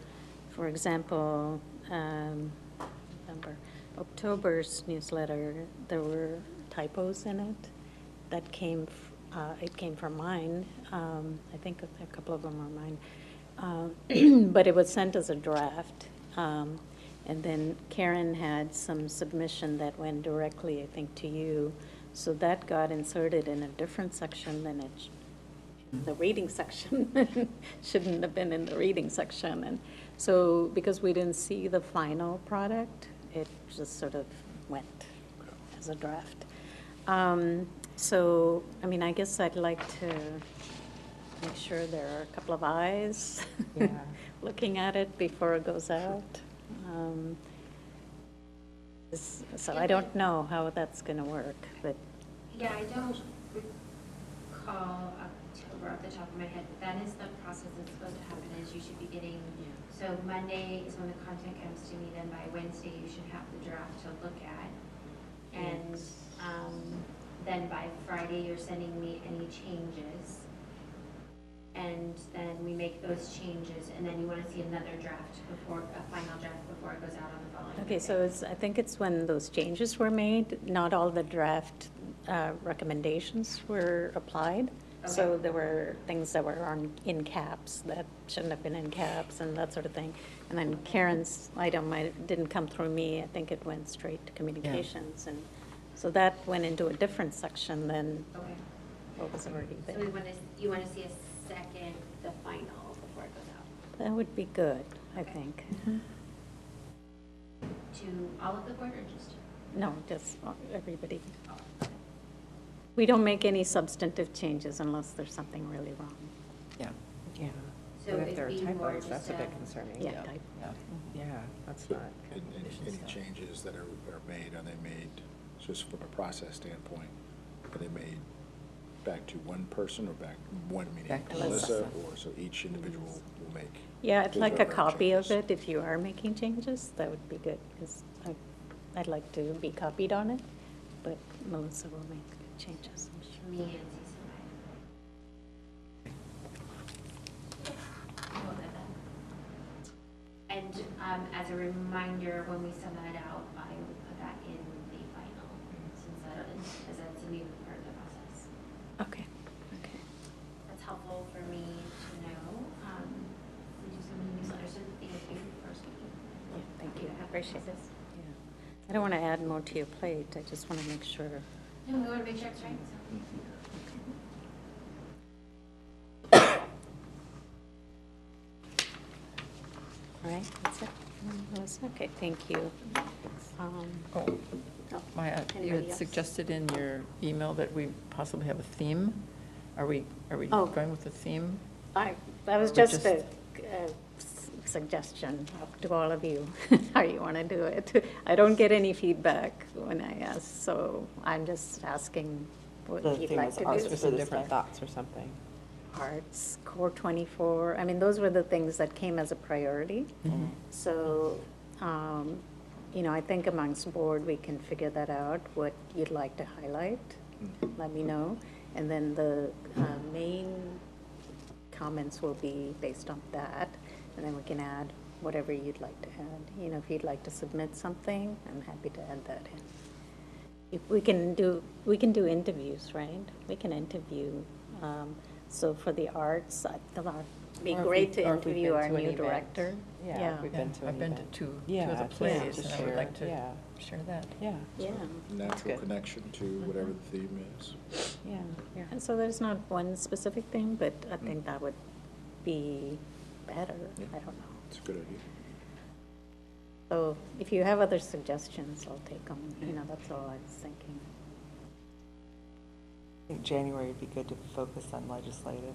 for example, October's newsletter, there were typos in it that it came from mine. I think a couple of them are mine. But it was sent as a draft. And then Karen had some submission that went directly, I think, to you. So that got inserted in a different section than the reading section. Shouldn't have been in the reading section. And so because we didn't see the final product, it just sort of went as a draft. So, I guess I'd like to make sure there are a couple of eyes looking at it before it goes out. So I don't know how that's going to work, but. Yeah, I don't recall October off the top of my head, but that is the process that's supposed to happen, is you should be getting, so Monday is when the content comes to me, then by Wednesday you should have the draft to look at. And then by Friday you're sending me any changes. And then we make those changes, and then you want to see another draft a final draft before it goes out on the following Okay, Monday. so I think it's when those changes were made, not all the draft recommendations were applied. So Okay. there were things that were in caps that shouldn't have been in caps and that sort of thing. And then Karen's item didn't come through me. I think it went straight to communications. And so that went into a different section than Okay. what was already So there. you want to see a second, the final, before it goes out? That would be good, I Okay. think. To all of the board or just? No, just everybody. We don't make any substantive changes unless there's something really wrong. Yeah. Yeah. So But if it'd there are be more typos, that's a just bit a- concerning. Yeah, Yeah. type. Yeah, that's So, not. and any changes that are made, are they made, just from a process standpoint, are they made back to one person or one meeting? Back to Melissa. Or so each individual will make? Yeah, I'd his like or a her copy of changes? it if you are making changes. That would be good, because I'd like to be copied on it, but Melissa will make changes, I'm sure. Me and Cecil. We'll add that. And as a reminder, when we send that out, I will put that in the final, since that's a new part of the process. Okay, okay. helpful for me to know. We do so many newsletters, so thank you for speaking. Yeah, thank you. Have Appreciate it. this. Yeah. I don't want to add more to your plate. I just want to make sure. No, we want to make sure it's right, so. All right, that's it. Melissa? Okay, thank you. Oh, Maya, you Anybody had else? suggested in your email that we possibly have a theme. Are we Oh. going with the theme? That was We just just- a suggestion up to all of you, how you want to do it. I don't get any feedback when I ask, so I'm just asking what The you'd theme like was to arts do. for Some this different time. thoughts or something. Arts, Core 24, I mean, those were the things that came as a priority. So, I think amongst board, we can figure that out, what you'd like to highlight, let me know. And then the main comments will be based on that, and then we can add whatever you'd like to add. If you'd like to submit something, I'm happy to add that in. If we can do interviews, right? We can interview. So for the arts, it'd be Or if great we- to or if we've interview been our to an new event. director. Yeah, we've been to an I've been to event. two Yeah, of the to plays, to and I would share, like to yeah. share that. Yeah. Yeah, Natural good. connection to whatever the theme is. yeah. And so there's not one specific thing, but I think that would be better. Yeah. I don't know. It's a good idea. So if you have other suggestions, I'll take them. That's all I was thinking. I think January would be good to focus on legislative,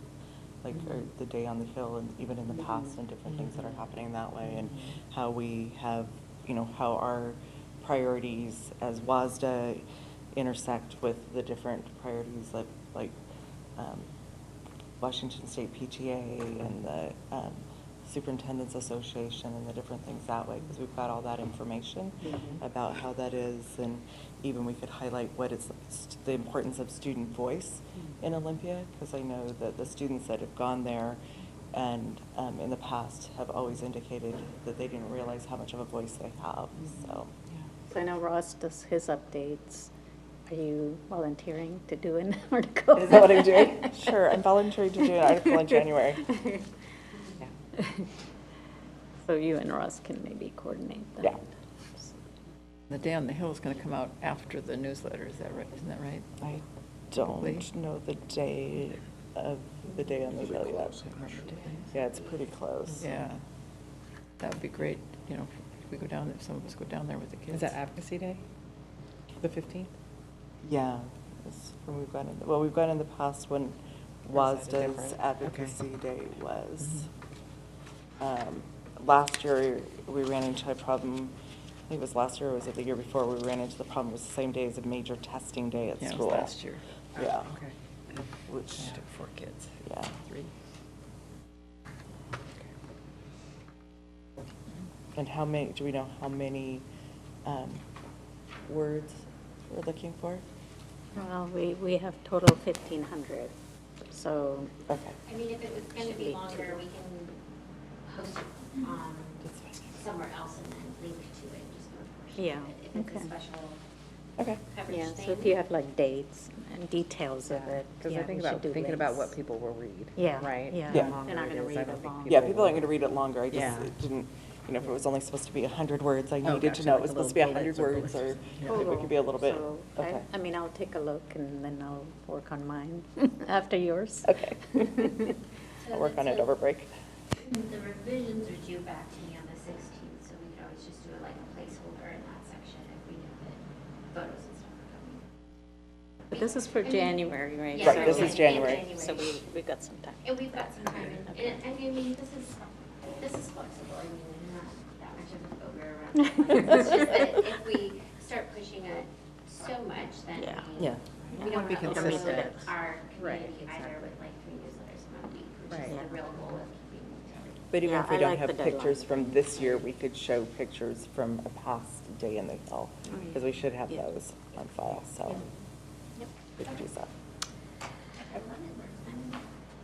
like, or the Day on the Hill, and even in the past, and different things that are happening that way, and how we have, how our priorities as WASDA intersect with the different priorities like Washington State PTA and the Superintendent's Association and the different things that way, because we've got all that information about how that is, and even we could highlight what is the importance of student voice in Olympia, because I know that the students that have gone there and in the past have always indicated that they didn't realize how much of a voice they have, so. So I know Ross does his updates. Are you volunteering to do an article? Is that what I'm doing? Sure, I'm volunteering to do an article in January. So you and Ross can maybe coordinate that. Yeah. The Day on the Hill is going to come out after the newsletter, is that right? Isn't that right? I Probably. don't know the day of the Day on the Hill yet. Yeah, it's pretty close. Yeah. That would be great, if we go down, if some of us go down there with the kids. Is that Advocacy Day? The 15th? Yeah, it's when we've gone in, we've gone in the past when Or is that a WASDA's different- Advocacy Day was. Last year, we ran into a problem, I think it was last year, or was it the year before, we ran into the problem, it was the same day as a major testing day at Yeah, it school. was last year. Yeah. Okay. Which, I took 4 kids. yeah. 3. And do we know how many words we're looking for? Well, we have total 1,500, so, Okay. I mean, if it was going to Should be be two. longer, we can host it That's fine. somewhere else and then link to it, just for a portion Yeah, of it. If it's okay. a special Okay. coverage yeah, thing. so if you have like dates and details of it, Because yeah, I think we should about do thinking about links. what people will read. Yeah, Right? yeah. Yeah. The longer They're not it gonna is, I read don't it think long. Yeah, will- people aren't going to read it longer. I just Yeah. it didn't, if it was only supposed to be 100 words, I needed gotcha, to know like it was a supposed to be little 100 bullets words, or or something. if it could be a little bit. So, Okay. I mean, I'll take a look and then I'll work on mine after yours. Okay. So I'll work on it so over break. The revisions are due back to me on the 16th, so we could always just do it like a placeholder in that section if we knew that photos and stuff are coming. But this is for January, right? Yeah, Right, this is January. So we've got some time. And we've got some time, Okay. and I mean, this is flexible, I mean, we're not that much of a ogre around. It's just that if we start pushing it so much, then Yeah. Yeah. we don't Be want to consistent. overload our Right, community either exactly. with like 3 newsletters in 1 week, which Right. is the real goal of keeping. But even Yeah, if we I don't like have the pictures deadline. from this year, we could show pictures from a past Day in the Hill, because we should have Yeah. those on file, so Yep. we can use that.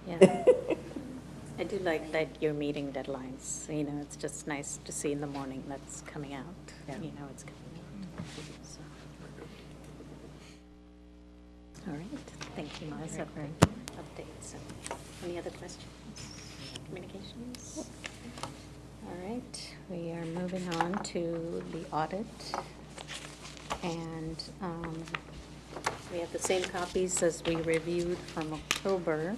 Yeah. I do like that you're meeting deadlines, it's just nice to see in the morning that's coming out, Yeah. it's coming out. So. All right, thank you, Melissa, for updates. Any other questions? Communications? All right, we are moving on to the audit. And we have the same copies as we reviewed from October.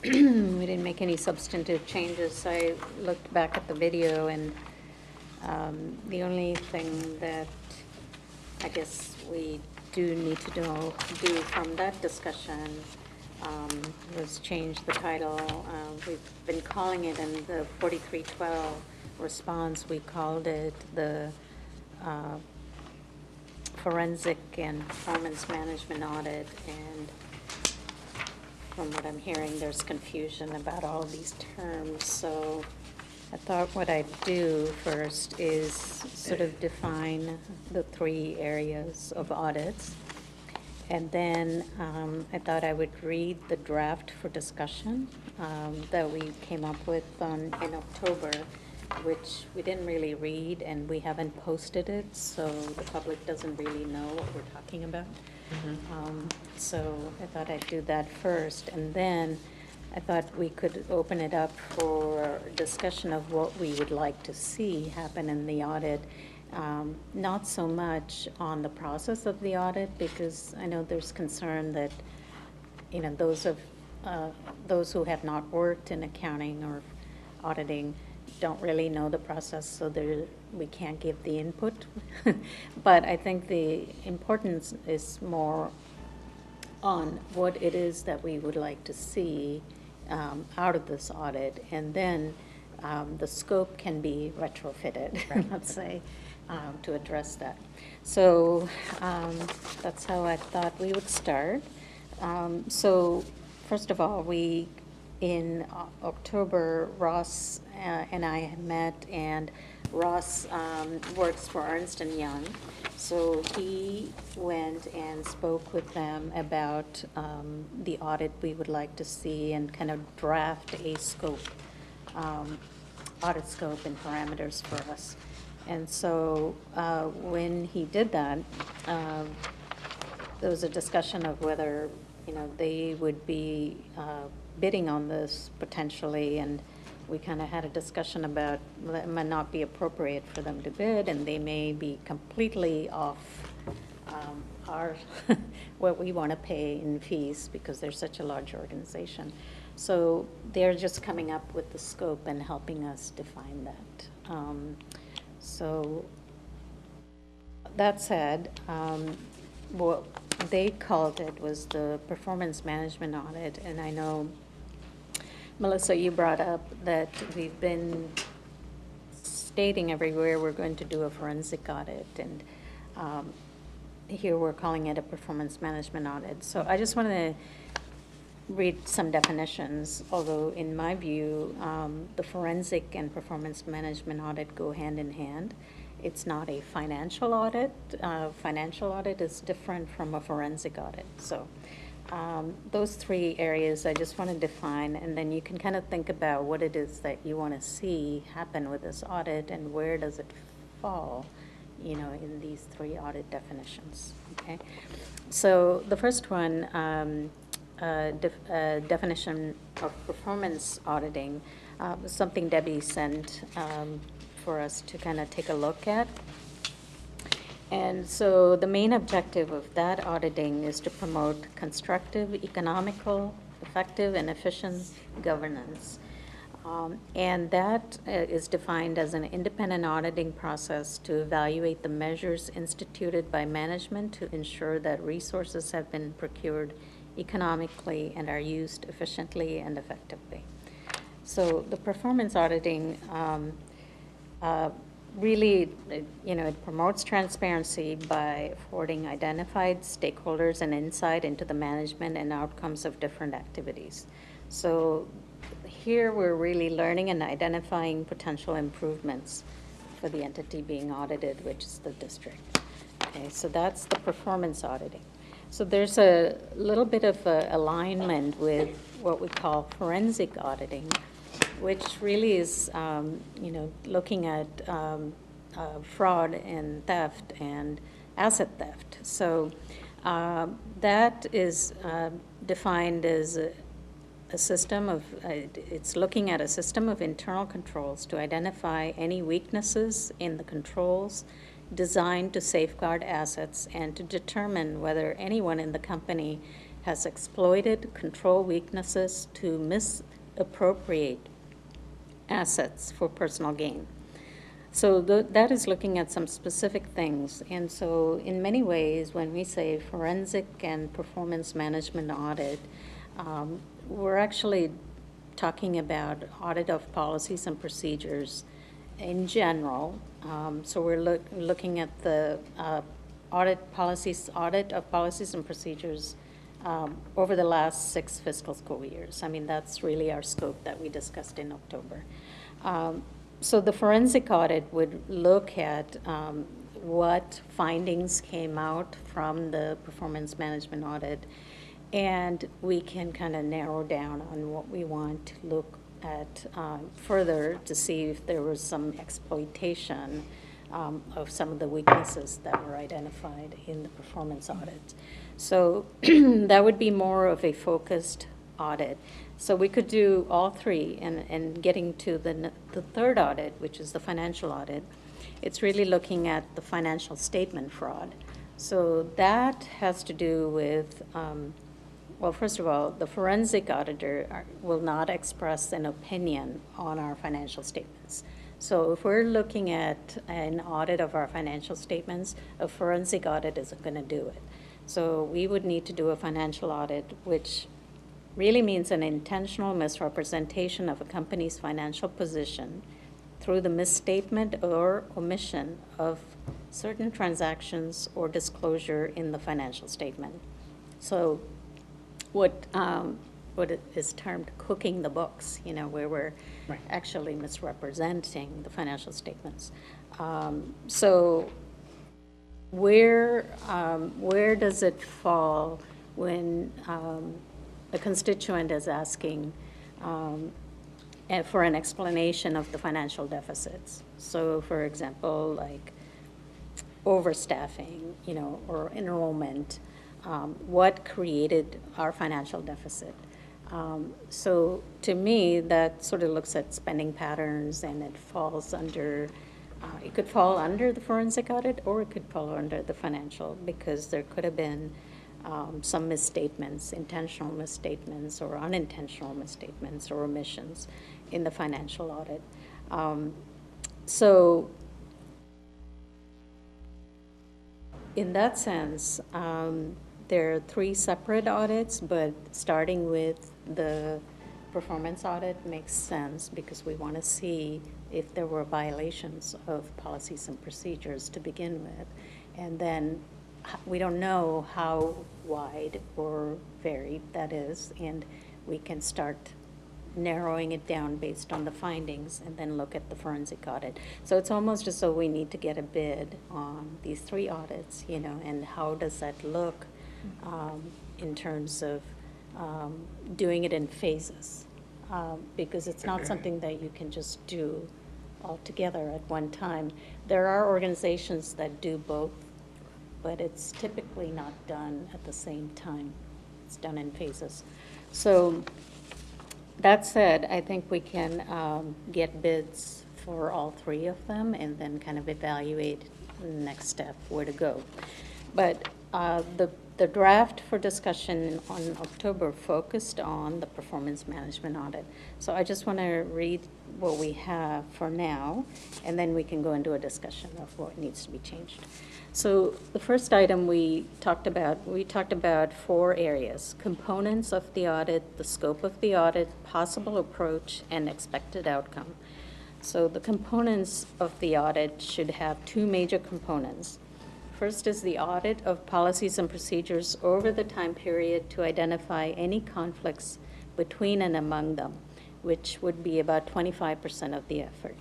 We didn't make any substantive changes. I looked back at the video, and the only thing that I guess we do need to do from that discussion was change the title. We've been calling it in the 4312 response, we called it the forensic and performance management audit, and from what I'm hearing, there's confusion about all these terms. So I thought what I'd do first is sort of define the 3 areas of audits. And then I thought I would read the draft for discussion that we came up with in October, which we didn't really read, and we haven't posted it, so the public doesn't really know what we're talking about. So I thought I'd do that first, and then I thought we could open it up for discussion of what we would like to see happen in the audit. Not so much on the process of the audit, because I know there's concern that, you know, those who have not worked in accounting or auditing don't really know the process, so we can't give the input. But I think the importance is more on what it is that we would like to see out of this audit, and then the scope can be retrofitted, let's say, to address that. So that's how I thought we would start. So first of all, in October, Ross and I had met, and Ross works for Ernst & Young. So he went and spoke with them about the audit we would like to see, and kind of draft a scope, audit scope and parameters for us. And so when he did that, there was a discussion of whether, you know, they would be bidding on this potentially, and we kind of had a discussion about it might not be appropriate for them to bid, and they may be completely off our what we want to pay in fees, because they're such a large organization. So they're just coming up with the scope and helping us define that. So that said, what they called it was the performance management audit, and I know, Melissa, you brought up that we've been stating everywhere we're going to do a forensic audit, and here we're calling it a performance management audit. So I just want to read some definitions, although in my view, the forensic and performance management audit go hand in hand. It's not a financial audit. Financial audit is different from a forensic audit. So those 3 areas I just want to define, and then you can kind of think about what it is that you want to see happen with this audit, and where does it fall, you know, in these 3 audit definitions. Okay, so the first one, definition of performance auditing, was something Debbie sent for us to kind of take a look at. And so the main objective of that auditing is to promote constructive, economical, effective, and efficient governance. And that is defined as an independent auditing process to evaluate the measures instituted by management to ensure that resources have been procured economically and are used efficiently and effectively. So the performance auditing really, you know, it promotes transparency by affording identified stakeholders an insight into the management and outcomes of different activities. So here we're really learning and identifying potential improvements for the entity being audited, which is the district. Okay, so that's the performance auditing. So there's a little bit of alignment with what we call forensic auditing, which really is, you know, looking at fraud and theft and asset theft. So That is defined as a system of, it's looking at a system of internal controls to identify any weaknesses in the controls designed to safeguard assets and to determine whether anyone in the company has exploited control weaknesses to misappropriate assets for personal gain. So that is looking at some specific things. And so in many ways, when we say forensic and performance management audit, we're actually talking about audit of policies and procedures in general. So we're looking at the audit of policies and procedures over the last 6 fiscal school years. I mean, that's really our scope that we discussed in October. So the forensic audit would look at what findings came out from the performance management audit, and we can kind of narrow down on what we want to look at further to see if there was some exploitation of some of the weaknesses that were identified in the performance audit. So that would be more of a focused audit. So we could do all three, and getting to the third audit, which is the financial audit, it's really looking at the financial statement fraud. So that has to do with, well, first of all, the forensic auditor will not express an opinion on our financial statements. So if we're looking at an audit of our financial statements, a forensic audit isn't going to do it. So we would need to do a financial audit, which really means an intentional misrepresentation of a company's financial position through the misstatement or omission of certain transactions or disclosure in the financial statement. So what is termed cooking the books, you know, where we're actually misrepresenting the financial statements. So where does it fall when a constituent is asking for an explanation of the financial deficits? So, for example, like overstaffing, you know, or enrollment, what created our financial deficit? So to me, that sort of looks at spending patterns, and it falls under, it could fall under the forensic audit, or it could fall under the financial, because there could have been some misstatements, intentional misstatements or unintentional misstatements or omissions in the financial audit. So in that sense, there are 3 separate audits, but starting with the performance audit makes sense because we want to see if there were violations of policies and procedures to begin with. And then we don't know how wide or varied that is, and we can start narrowing it down based on the findings and then look at the forensic audit. So it's almost as though we need to get a bid on these 3 audits, you know, and how does that look in terms of doing it in phases, because it's not something that you can just do all together at one time. There are organizations that do both, but it's typically not done at the same time. It's done in phases. So that said, I think we can get bids for all 3 of them and then kind of evaluate the next step, where to go. But the draft for discussion on October focused on the performance management audit. So I just want to read what we have for now, and then we can go into a discussion of what needs to be changed. So the first item we talked about 4 areas: components of the audit, the scope of the audit, possible approach, and expected outcome. So the components of the audit should have 2 major components. First is the audit of policies and procedures over the time period to identify any conflicts between and among them, which would be about 25% of the effort.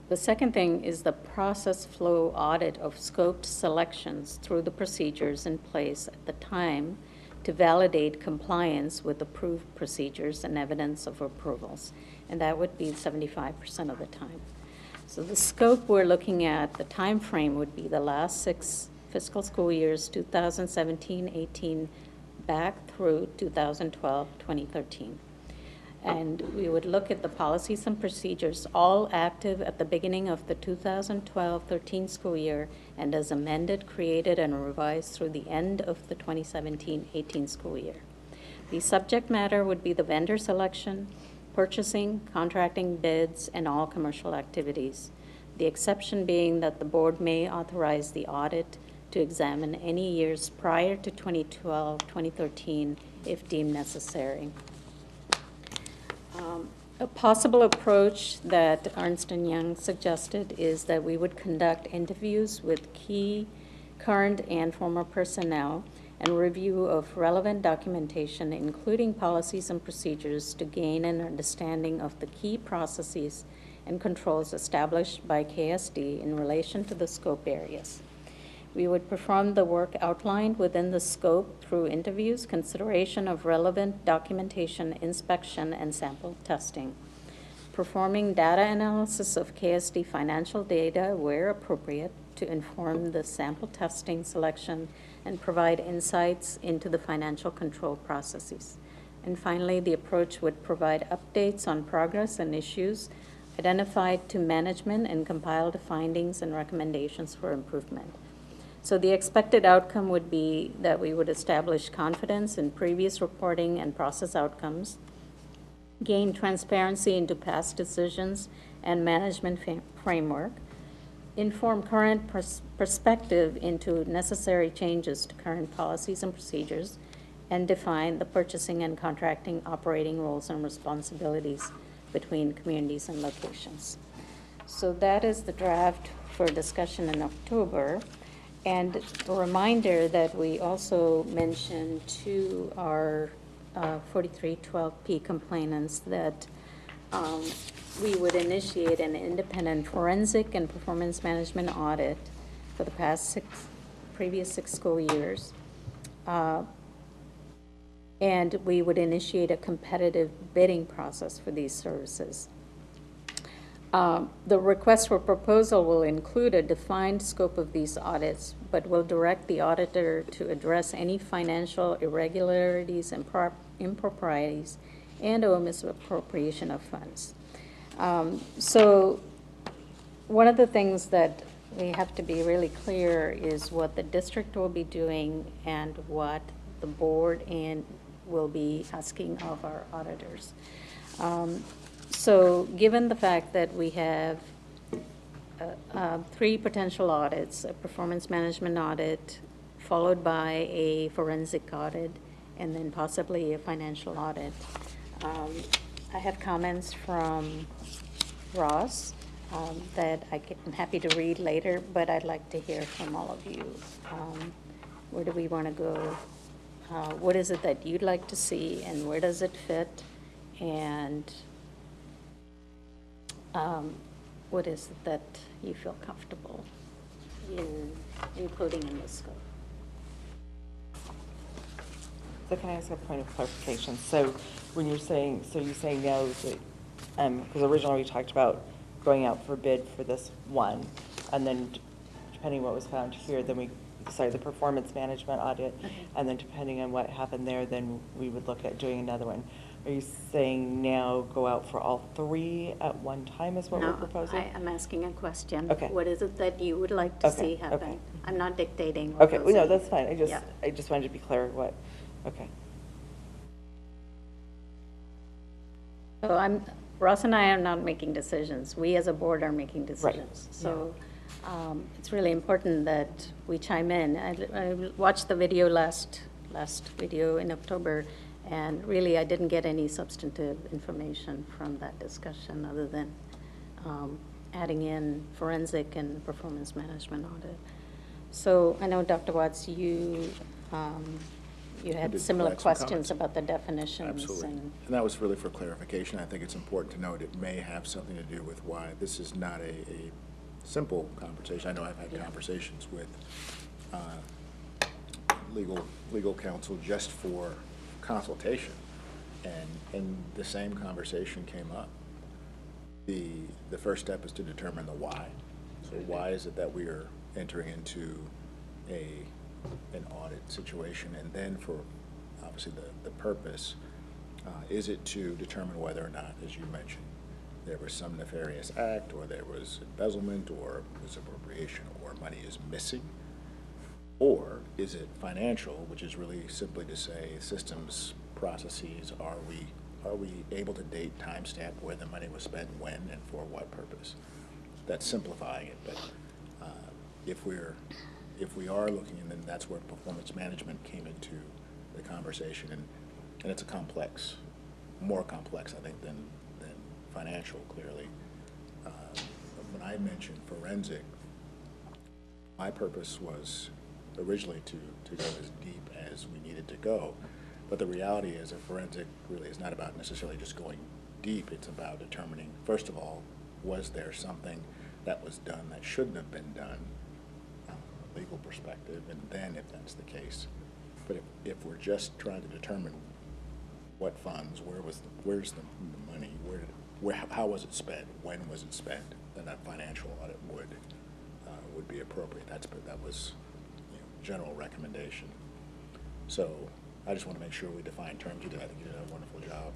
The second thing is the process flow audit of scoped selections through the procedures in place at the time to validate compliance with approved procedures and evidence of approvals, and that would be 75% of the time. So the scope we're looking at, the time frame would be the last 6 fiscal school years 2017-18 back through 2012-2013. And we would look at the policies and procedures all active at the beginning of the 2012-13 school year and as amended, created, and revised through the end of the 2017-18 school year. The subject matter would be the vendor selection, purchasing, contracting, bids, and all commercial activities. The exception being that the board may authorize the audit to examine any years prior to 2012-2013 if deemed necessary. A possible approach that Ernst & Young suggested is that we would conduct interviews with key current and former personnel and review of relevant documentation, including policies and procedures, to gain an understanding of the key processes and controls established by KSD in relation to the scope areas. We would perform the work outlined within the scope through interviews, consideration of relevant documentation, inspection, and sample testing. Performing data analysis of KSD financial data where appropriate to inform the sample testing selection and provide insights into the financial control processes. And finally, the approach would provide updates on progress and issues identified to management and compile the findings and recommendations for improvement. So the expected outcome would be that we would establish confidence in previous reporting and process outcomes, gain transparency into past decisions and management framework, inform current perspective into necessary changes to current policies and procedures, and define the purchasing and contracting operating roles and responsibilities between communities and locations. So that is the draft for discussion in October. And a reminder that we also mentioned to our 4312P complainants that we would initiate an independent forensic and performance management audit for the previous six school years. And we would initiate a competitive bidding process for these services. The request for proposal will include a defined scope of these audits, but will direct the auditor to address any financial irregularities and improprieties and/or misappropriation of funds. So one of the things that we have to be really clear is what the district will be doing and what the board will be asking of our auditors. So given the fact that we have 3 potential audits, a performance management audit, followed by a forensic audit, and then possibly a financial audit, I have comments from Ross that I'm happy to read later, but I'd like to hear from all of you. Where do we want to go? What is it that you'd like to see, and where does it fit? And what is it that you feel comfortable in including in the scope? So can I ask a point of clarification? So when you're saying, so you're saying no, because originally we talked about going out for bid for this one, and then depending on what was found here, then we decided the performance management audit, and then depending on what happened there, then we would look at doing another one. Are you saying now go out for all 3 at one time is what we're proposing? No, I'm asking a question. Okay. What is it that you would like to see happen? Okay. I'm not dictating. Okay, well, no, that's fine. Yeah. I just wanted to be clear what, okay. So Ross and I are not making decisions. We as a board are making decisions. Right. So it's really important that we chime in. I watched the video last video in October, and really I didn't get any substantive information from that discussion other than adding in forensic and performance management audit. So I know, Dr. Watts, you had similar questions about the definitions. Absolutely. And that was really for clarification. I think it's important to note it may have something to do with why this is not a simple conversation. I know I've had conversations with legal counsel just for consultation, and the same conversation came up. The first step is to determine the why. So why is it that we are entering into an audit situation? And then for, obviously, the purpose, is it to determine whether or not, as you mentioned, there was some nefarious act, or there was embezzlement, or misappropriation, or money is missing? Or is it financial, which is really simply to say systems, processes, are we able to date, timestamp where the money was spent, when, and for what purpose? That's simplifying it, but if we are looking, and then that's where performance management came into the conversation, and it's a complex, more complex, I think, than financial, clearly. When I mentioned forensic, my purpose was originally to go as deep as we needed to go. But the reality is a forensic really is not about necessarily just going deep. It's about determining, first of all, was there something that was done that shouldn't have been done from a legal perspective, and then if that's the case. But if we're just trying to determine what funds, where's the money, how was it spent, when was it spent, then that financial audit would be appropriate. That was general recommendation. So I just want to make sure we define terms. I think you did a wonderful job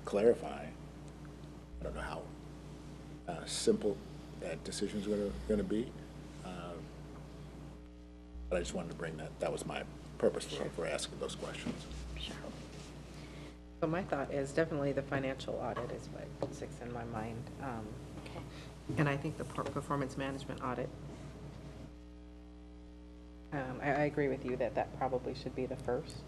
clarifying. I don't know how simple that decision is going to be, but I just wanted to bring that was my purpose for asking those questions. Sure. So my thought is definitely the financial audit is what sticks in my mind. Okay. And I think the performance management audit, I agree with you that probably should be the first.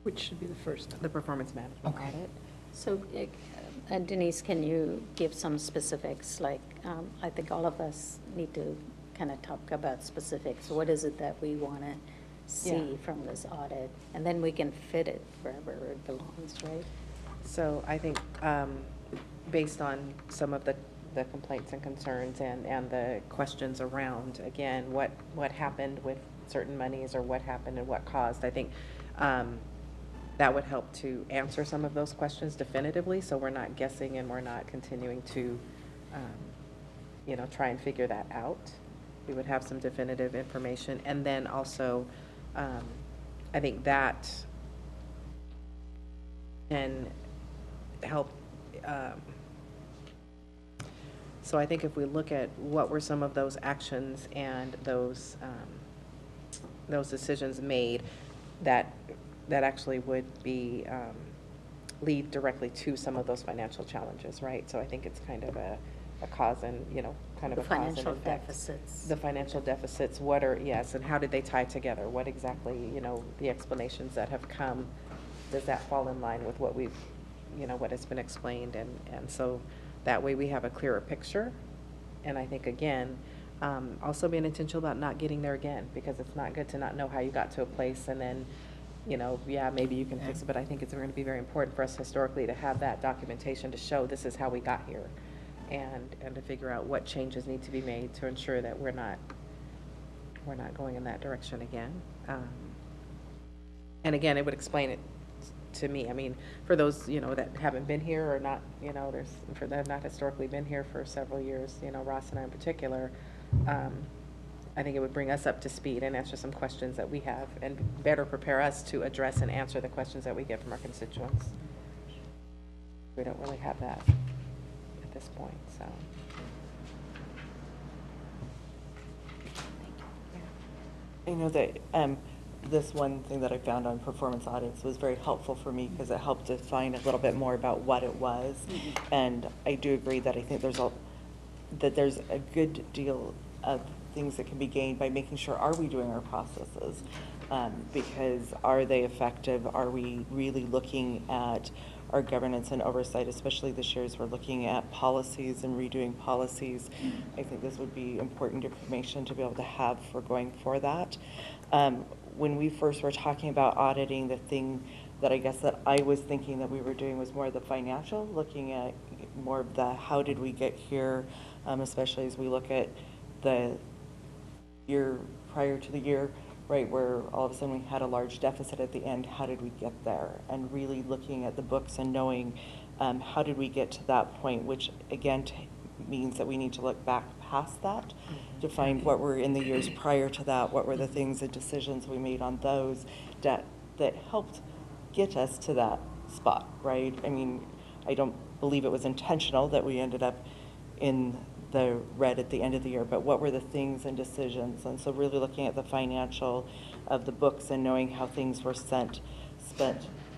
Which should be the first? The performance management Okay. audit. So Denise, can you give some specifics? Like, I think all of us need to kind of talk about specifics. What is it that we want to see Yeah. from this audit? And then we can fit it wherever it belongs, right? So I think based on some of the complaints and concerns and the questions around, again, what happened with certain monies, or what happened and what caused, I think that would help to answer some of those questions definitively, so we're not guessing and we're not continuing to, try and figure that out. We would have some definitive information, and then also, I think that can help. So I think if we look at what were some of those actions and those decisions made, that actually would be lead directly to some of those financial challenges, right? So I think it's kind of a cause and, kind of a cause and Financial effect. deficits. The financial deficits, yes, and how did they tie together? What exactly, the explanations that have come, does that fall in line with what we've, what has been explained? And so that way we have a clearer picture. And I think, again, also being intentional about not getting there again, because it's not good to not know how you got to a place and then, maybe you can fix it, but I think it's going to be very important for us historically to have that documentation to show this is how we got here, and to figure out what changes need to be made to ensure that we're not going in that direction again. And again, it would explain it to me. I mean, for those, that haven't been here or not, that have not historically been here for several years, Ross and I in particular, I think it would bring us up to speed and answer some questions that we have, and better prepare us to address and answer the questions that we get from our constituents. We don't really have that at this point, so. I know that this one thing that I found on performance audits was very helpful for me, because it helped define a little bit more about what it was. Mm-hmm. And I do agree that I think there's a good deal of things that can be gained by making sure, are we doing our processes? Because are they effective? Are we really looking at our governance and oversight, especially this year as we're looking at policies and redoing policies? I think this would be important information to be able to have for going for that. When we first were talking about auditing, the thing that I guess that I was thinking that we were doing was more the financial, looking at more of the how did we get here, especially as we look at the year prior to the year, right, where all of a sudden we had a large deficit at the end. How did we get there? And really looking at the books and knowing how did we get to that point, which again means that we need to look back past that to find what were in the years prior to that, what were the things and decisions we made on those that helped get us to that spot, right? I mean, I don't believe it was intentional that we ended up in the red at the end of the year, but what were the things and decisions? And so really looking at the financial of the books and knowing how things were spent,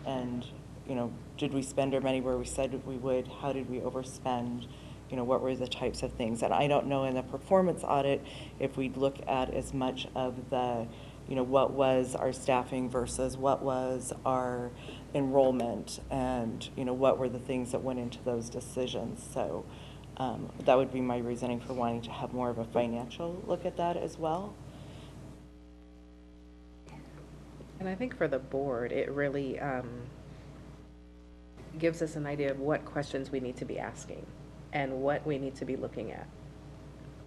and, you know, did we spend our money where we said we would? How did we overspend? You know, what were the types of things? And I don't know in the performance audit if we'd look at as much of the, you know, what was our staffing versus what was our enrollment, and, you know, what were the things that went into those decisions. So that would be my reasoning for wanting to have more of a financial look at that as well. And I think for the board, it really gives us an idea of what questions we need to be asking and what we need to be looking at,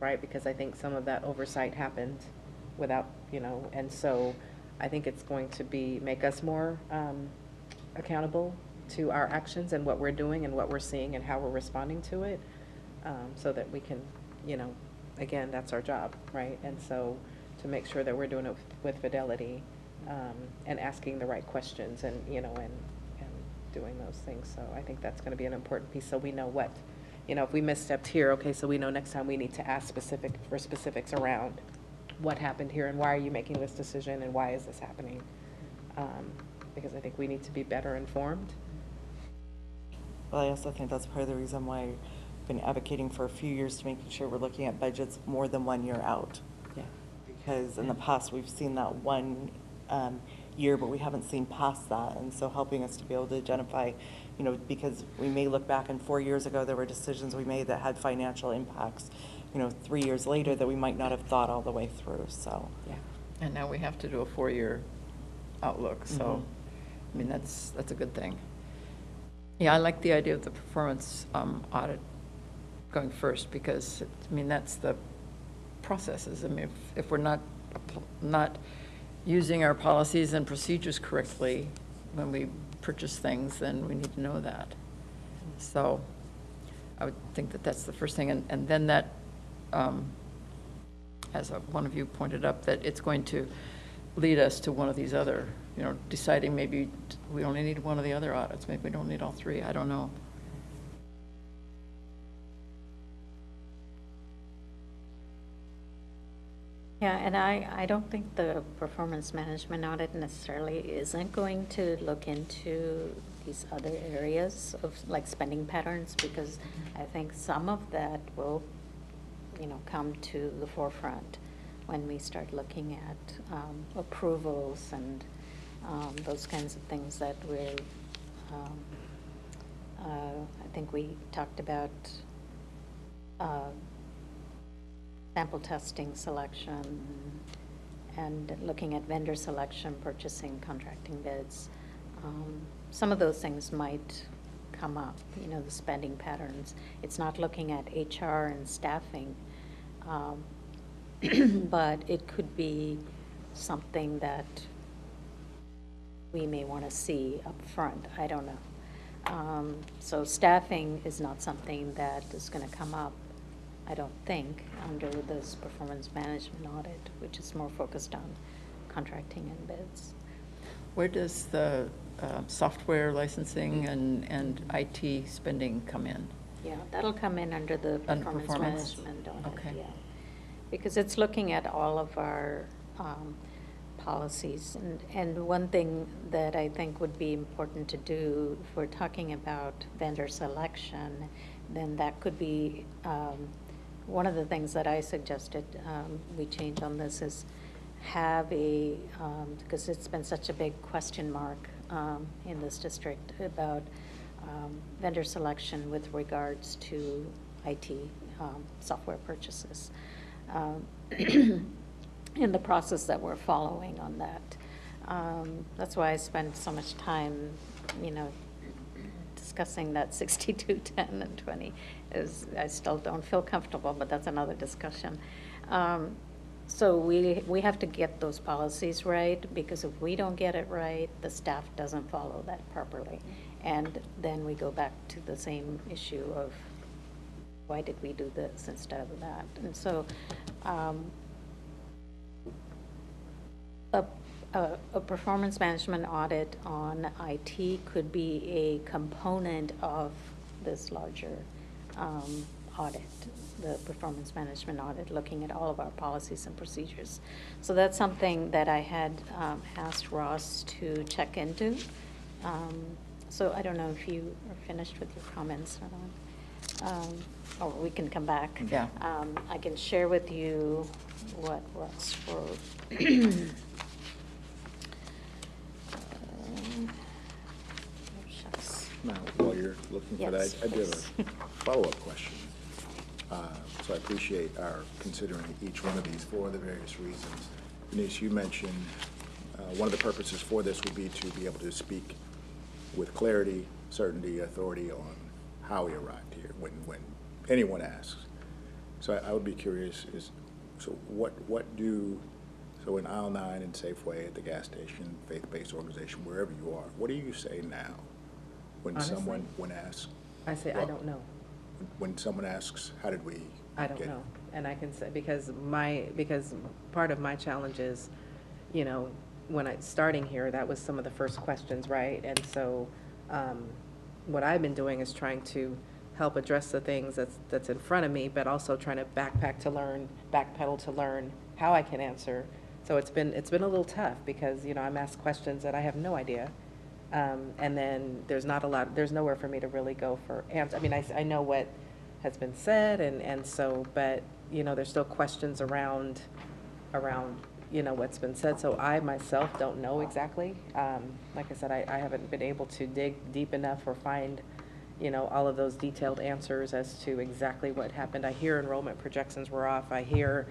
right? Because I think some of that oversight happened without, you know, and so I think it's going to make us more accountable to our actions and what we're doing and what we're seeing and how we're responding to it, so that we can, you know, again, that's our job, right? And so to make sure that we're doing it with fidelity, and asking the right questions, and, you know, and doing those things. So I think that's going to be an important piece, so we know what, you know, if we misstepped here, okay, so we know next time we need to ask for specifics around what happened here and why are you making this decision and why is this happening? Because I think we need to be better informed. Well, I also think that's part of the reason why I've been advocating for a few years to making sure we're looking at budgets more than 1 year out. Yeah. Because in the past, we've seen that one year, but we haven't seen past that. And so helping us to be able to identify, you know, because we may look back and 4 years ago, there were decisions we made that had financial impacts, you know, 3 years later that we might not have thought all the way through, so. Yeah. And now we have to do a 4-year outlook, so, I mean, that's a good thing. Yeah, I like the idea of the performance audit going first, because, I mean, that's the processes. I mean, if we're not using our policies and procedures correctly when we purchase things, then we need to know that. So I would think that that's the first thing. And then that, as one of you pointed up, that it's going to lead us to one of these other, you know, deciding maybe we only need one of the other audits. Maybe we don't need all three. I don't know. Yeah, and I don't think the performance management audit necessarily isn't going to look into these other areas of like spending patterns, because I think some of that will, you know, come to the forefront when we start looking at approvals and those kinds of things that we're, I think we talked about sample testing, selection, and looking at vendor selection, purchasing, contracting bids. Some of those things might come up, you know, the spending patterns. It's not looking at HR and staffing, but it could be something that we may want to see up front. I don't know. So staffing is not something that is going to come up, I don't think, under this performance management audit, which is more focused on contracting and bids. Where does the software licensing and IT spending come in? Yeah, that'll come in under the Under performance performance? management audit, Okay. yeah. Because it's looking at all of our policies. And one thing that I think would be important to do, if we're talking about vendor selection, then that could be, one of the things that I suggested we change on this is have a, because it's been such a big question mark in this district about vendor selection with regards to IT software purchases. In the process that we're following on that. That's why I spend so much time, you know, discussing that 62, 10, and 20. I still don't feel comfortable, but that's another discussion. So we have to get those policies right, because if we don't get it right, the staff doesn't follow that properly. And then we go back to the same issue of why did we do this instead of that? And so a performance management audit on IT could be a component of this larger audit, the performance management audit, looking at all of our policies and procedures. So that's something that I had asked Ross to check into. So I don't know if you are finished with your comments or not. Or we can come back. Yeah. I can share with you what Ross wrote. Shucks. Now, while you're looking for that, Yes, I do have please. a follow-up question. So I appreciate our considering each one of these for the various reasons. Denise, you mentioned one of the purposes for this would be to be able to speak with clarity, certainty, authority on how we arrived here when anyone asks. So I would be curious so in aisle 9 in Safeway, at the gas station, faith-based organization, wherever you are, what do you say now when Honestly? when asked? I say, I don't know. When someone asks, how did we I don't get know. And I can say, because part of my challenge is, you know, starting here, that was some of the first questions, right? And so, what I've been doing is trying to help address the things that's in front of me, but also trying to backpedal to learn how I can answer. So it's been a little tough because, you know, I'm asked questions that I have no idea. And then there's nowhere for me to really go for answer. I mean, I know what has been said and so, but, you know, there's still questions around, you know, what's been said. So I myself don't know exactly. Like I said, I haven't been able to dig deep enough or find, you know, all of those detailed answers as to exactly what happened. I hear enrollment projections were off. I hear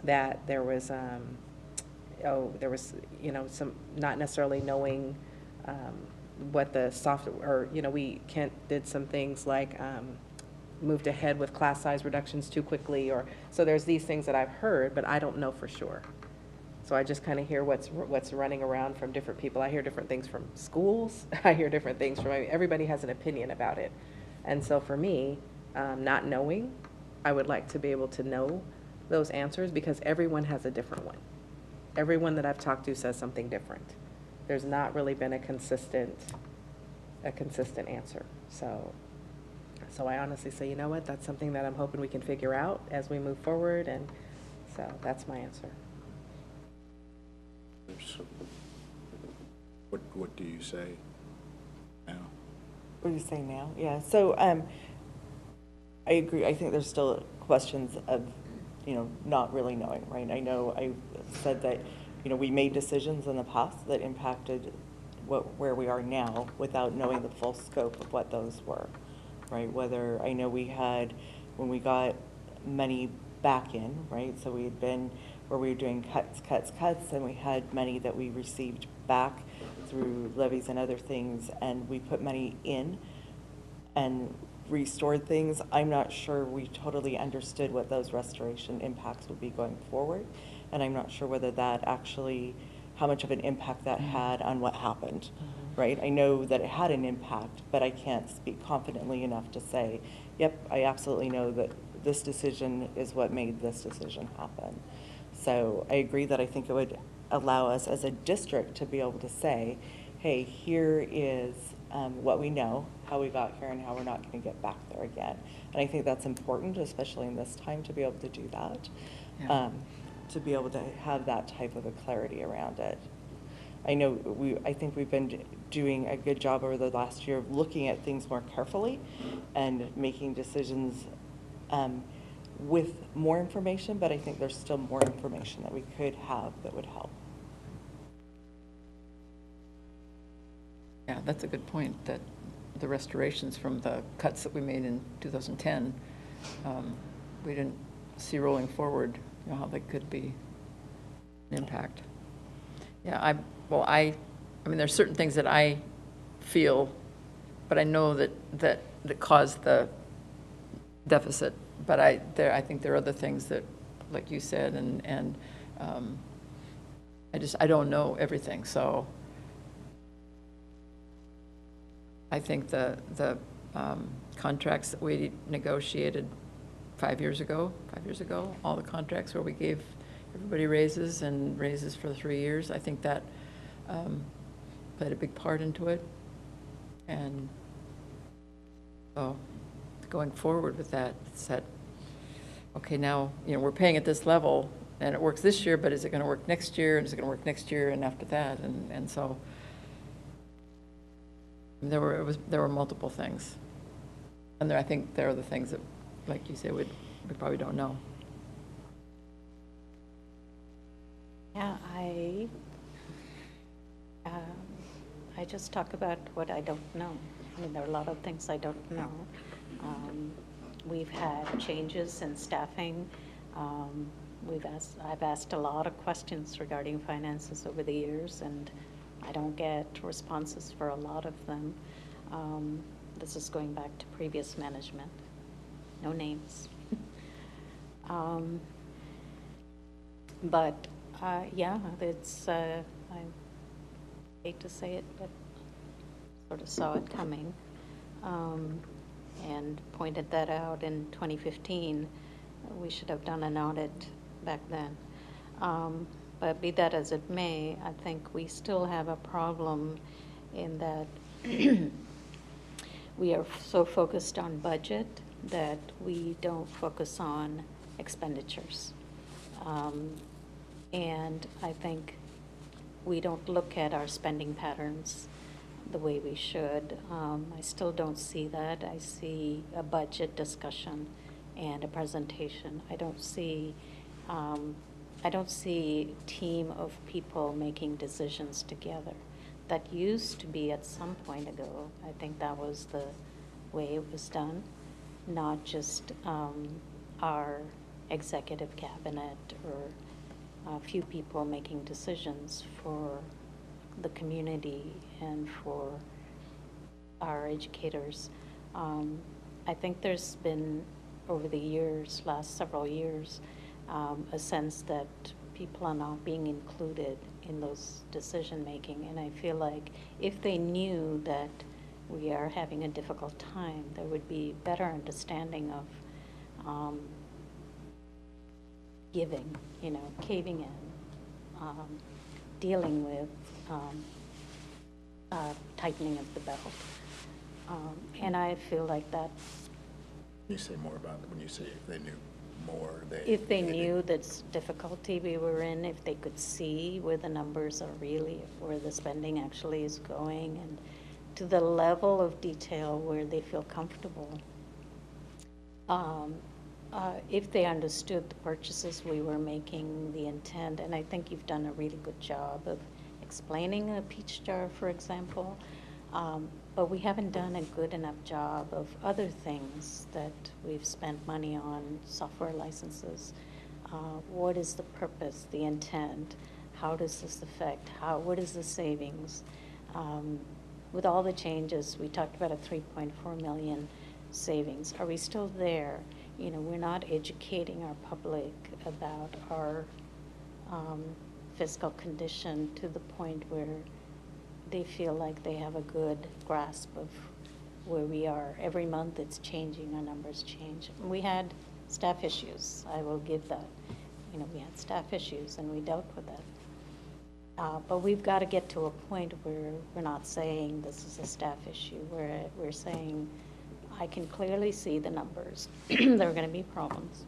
that there was, you know, some not necessarily knowing what the software, or, you know, Kent did some things like moved ahead with class size reductions too quickly, or, so there's these things that I've heard, but I don't know for sure. So I just kind of hear what's running around from different people. I hear different things from schools. I hear different things from, everybody has an opinion about it. And so for me, not knowing, I would like to be able to know those answers because everyone has a different one. Everyone that I've talked to says something different. There's not really been a consistent answer. So I honestly say, you know what, that's something that I'm hoping we can figure out as we move forward, and so that's my answer. What do you say now? What do you say now? Yeah, so I agree. I think there's still questions of, you know, not really knowing, right? I know I said that, you know, we made decisions in the past that impacted where we are now without knowing the full scope of what those were, right? Whether, I know we had, when we got money back in, right? So we had been where we were doing cuts, and we had money that we received back through levies and other things, and we put money in and restored things. I'm not sure we totally understood what those restoration impacts would be going forward, and I'm not sure whether that actually, how much of an impact that had on what happened, right? I know that it had an impact, but I can't speak confidently enough to say, yep, I absolutely know that this decision is what made this decision happen. So I agree that I think it would allow us as a district to be able to say, hey, here is what we know, how we got here, and how we're not going to get back there again. And I think that's important, especially in this time, to be able to do that, Yeah. to be able to have that type of a clarity around it. I know I think we've been doing a good job over the last year of looking at things more carefully and making decisions with more information, but I think there's still more information that we could have that would help. Yeah, that's a good point, that the restorations from the cuts that we made in 2010, we didn't see rolling forward, you know, how they could be an impact. Yeah, I mean, there's certain things that I feel, but I know that caused the deficit. But I think there are other things that, like you said, and I don't know everything. So I think the contracts that we negotiated 5 years ago, all the contracts where we gave everybody raises and raises for 3 years. I think that played a big part into it. And so going forward with that, it's that, okay, now, we're paying at this level and it works this year, but is it going to work next year? And is it going to work next year and after that? And so there were multiple things. And I think there are the things that, like you say, we probably don't know. Yeah, I just talk about what I don't know. I mean, there are a lot of things I don't know. We've had changes in staffing. I've asked a lot of questions regarding finances over the years, and I don't get responses for a lot of them. This is going back to previous management. No names. But yeah, it's, I hate to say it, but sort of saw it coming, and pointed that out in 2015. We should have done an audit back then. But be that as it may, I think we still have a problem in that we are so focused on budget that we don't focus on expenditures. And I think we don't look at our spending patterns the way we should. I still don't see that. I see a budget discussion and a presentation. I don't see a team of people making decisions together. That used to be at some point ago. I think that was the way it was done, not just our executive cabinet or a few people making decisions for the community and for our educators. I think there's been, over the years, last several years, a sense that people are not being included in those decision-making. And I feel like if they knew that we are having a difficult time, there would be better understanding of giving, caving in, dealing with tightening of the belt. And I feel like that. Can you say more about it when you say if they knew more? If they knew the difficulty we were in, if they could see where the numbers are really, where the spending actually is going, and to the level of detail where they feel comfortable. If they understood the purchases we were making, the intent, and I think you've done a really good job of explaining a peach jar, for example, but we haven't done a good enough job of other things that we've spent money on, software licenses. What is the purpose, the intent? How does this affect? What is the savings? With all the changes, we talked about a 3.4 million savings. Are we still there? We're not educating our public about our fiscal condition to the point where they feel like they have a good grasp of where we are. Every month it's changing, our numbers change. We had staff issues, I will give that. We had staff issues and we dealt with that. But we've got to get to a point where we're not saying this is a staff issue, where we're saying, I can clearly see the numbers. There are going to be problems.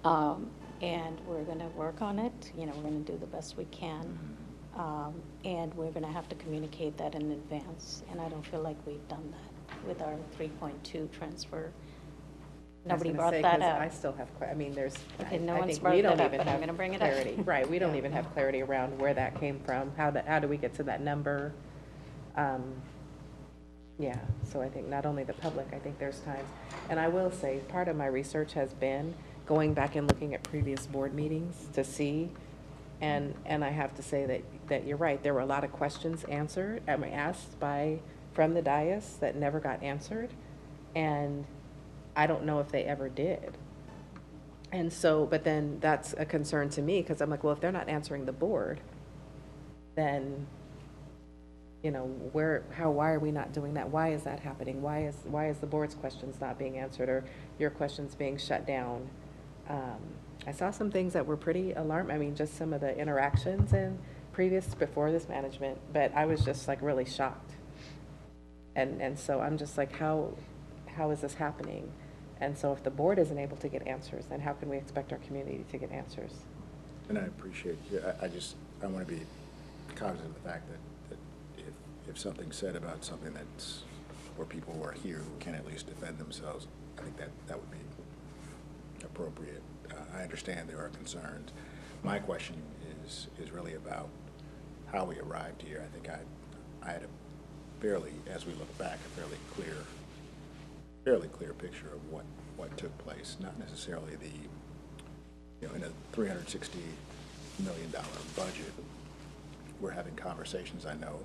And we're going to work on it. We're going to do the best we can. And we're going to have to communicate that in advance. And I don't feel like we've done that with our 3.2 transfer. Nobody brought that up. I still have, there's, Okay, no I one's think brought we that don't up, even but I'm have gonna bring it up. clarity. Right, we don't even have clarity around where that came from. How do we get to that number? Yeah, so I think not only the public, I think there's times, and I will say, part of my research has been going back and looking at previous board meetings to see, and I have to say that you're right, there were a lot of questions asked from the dais that never got answered, and I don't know if they ever did. And so, but then that's a concern to me, because I'm like, well, if they're not answering the board, then you know, why are we not doing that? Why is that happening? Why is the board's questions not being answered or your questions being shut down? I saw some things that were pretty alarming. I mean, just some of the interactions before this management, but I was just like really shocked. And so I'm just like, how is this happening? And so if the board isn't able to get answers, then how can we expect our community to get answers? And I appreciate you. I want to be cognizant of the fact that if something's said about something that's where people who are here who can at least defend themselves, I think that would be appropriate. I understand there are concerns. My question is really about how we arrived here. I think I had as we look back, a fairly clear picture of what took place. Not necessarily in a $360 million budget, we're having conversations, I know,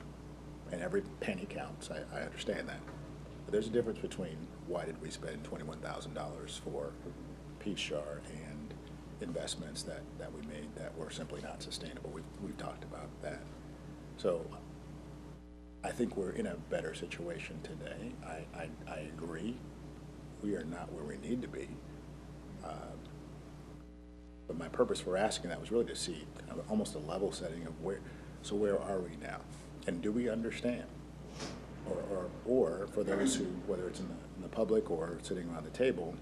and every penny counts. I understand that. But there's a difference between why did we spend $21,000 for Peach Jar and investments that we made that were simply not sustainable. We've talked about that. So I think we're in a better situation today. I agree. We are not where we need to be. But my purpose for asking that was really to see almost a level setting of where are we now? And do we understand? Or for those who, whether it's in the public or sitting around the table,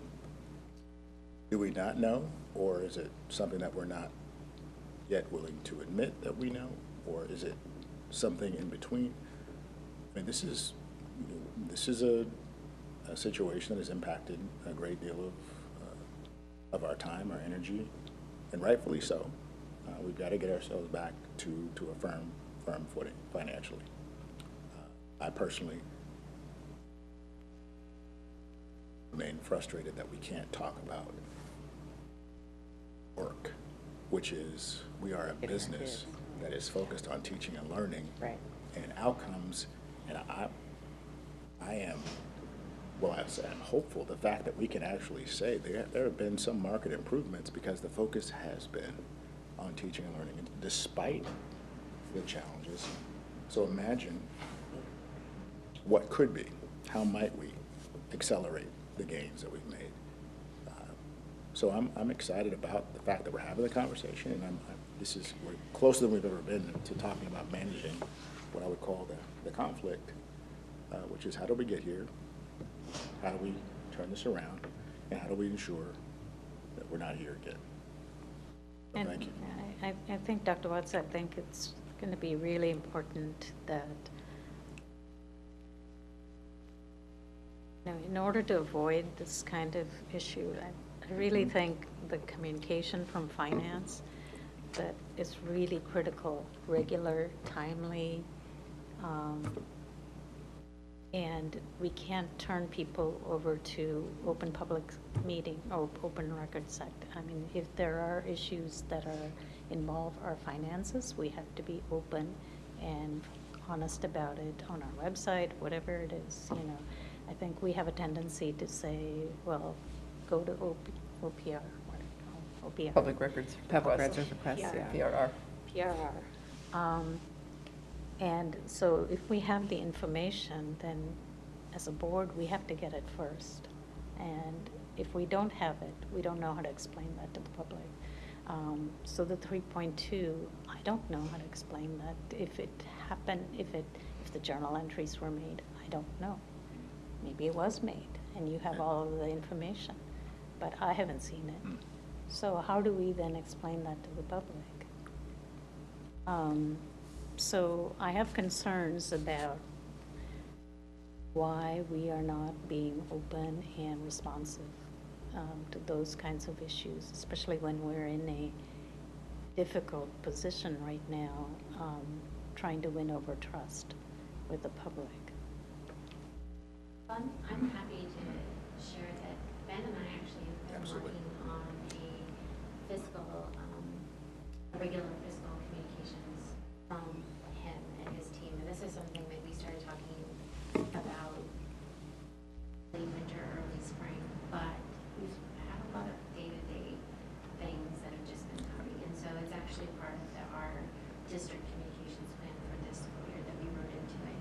do we not know? Or is it something that we're not yet willing to admit that we know? Or is it something in between? I mean, this is a situation that has impacted a great deal of our time, our energy, and rightfully so. We've got to get ourselves back to a firm footing financially. I personally remain frustrated that we can't talk about work, which is we are a business that is focused on teaching and learning and outcomes. And I am, well, I'm hopeful the fact that we can actually say there have been some market improvements because the focus has been on teaching and learning despite the challenges. So imagine what could be. How might we accelerate the gains that we've made? So I'm excited about the fact that we're having the conversation, and we're closer than we've ever been to talking about managing what I would call the conflict, which is how do we get here? How do we turn this around? And how do we ensure that we're not here again? So And thank you. I think, Dr. Watts, I think it's going to be really important that, in order to avoid this kind of issue, I really think the communication from finance that is really critical, regular, timely, and we can't turn people over to open public meeting or open records act. I mean, if there are issues that involve our finances, we have to be open and honest about it on our website, whatever it is, I think we have a tendency to say, well, go to OPR. Public records. Public records requests, PRR. PRR. And so if we have the information, then as a board, we have to get it first. And if we don't have it, we don't know how to explain that to the public. So the 3.2, I don't know how to explain that. If it happened, if the journal entries were made, I don't know. Maybe it was made, and you have all of the information, but I haven't seen it. So how do we then explain that to the public? So I have concerns about why we are not being open and responsive to those kinds of issues, especially when we're in a difficult position right now, trying to win over trust with the public. I'm happy to share that Ben and I actually have been working on a regular fiscal communications from him and his team. And this is something that we started talking about late winter, early spring, but we've had a lot of day-to-day things that have just been coming. And so it's actually part of our district communications plan for this school year that we wrote into it.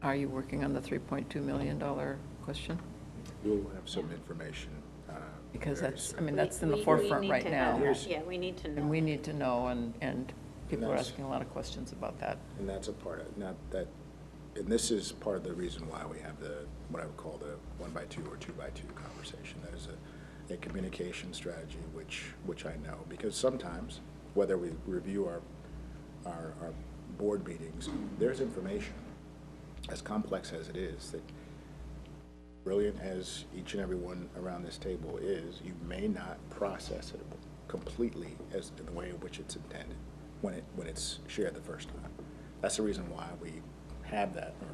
Are you working on the $3.2 million question? We'll have some information. Because very that's, I soon. mean, that's in the We forefront need right to now. have Here's- that. Yeah, we need to know. And we need to know, and people are that's- asking a lot of questions about that. And that's a part of, not that, and this is part of the reason why we have the, what I would call the 1x2 or 2x2 conversation. That is a communication strategy, which I know, because sometimes, whether we review our board meetings, there's information, as complex as it is, that brilliant as each and every one around this table is, you may not process it completely as in the way in which it's intended when it's shared the first time. That's the reason why we have that, or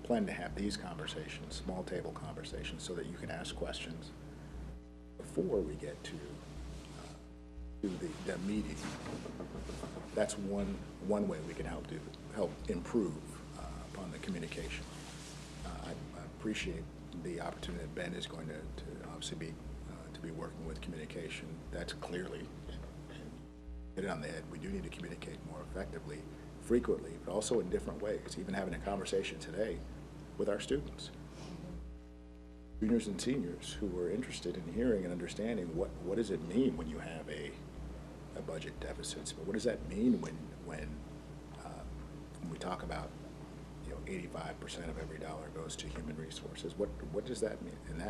plan to have these conversations, small table conversations, so that you can ask questions before we get to the meeting. That's one way we can help improve upon the communication. I appreciate the opportunity that Ben is going to obviously be working with communication. That's clearly, and hit it on the head, we do need to communicate more effectively, frequently, but also in different ways. Even having a conversation today with our students, juniors and seniors who are interested in hearing and understanding what does it mean when you have a budget deficit. But what does that mean when we talk about 85% of every dollar goes to human resources? What does that mean? And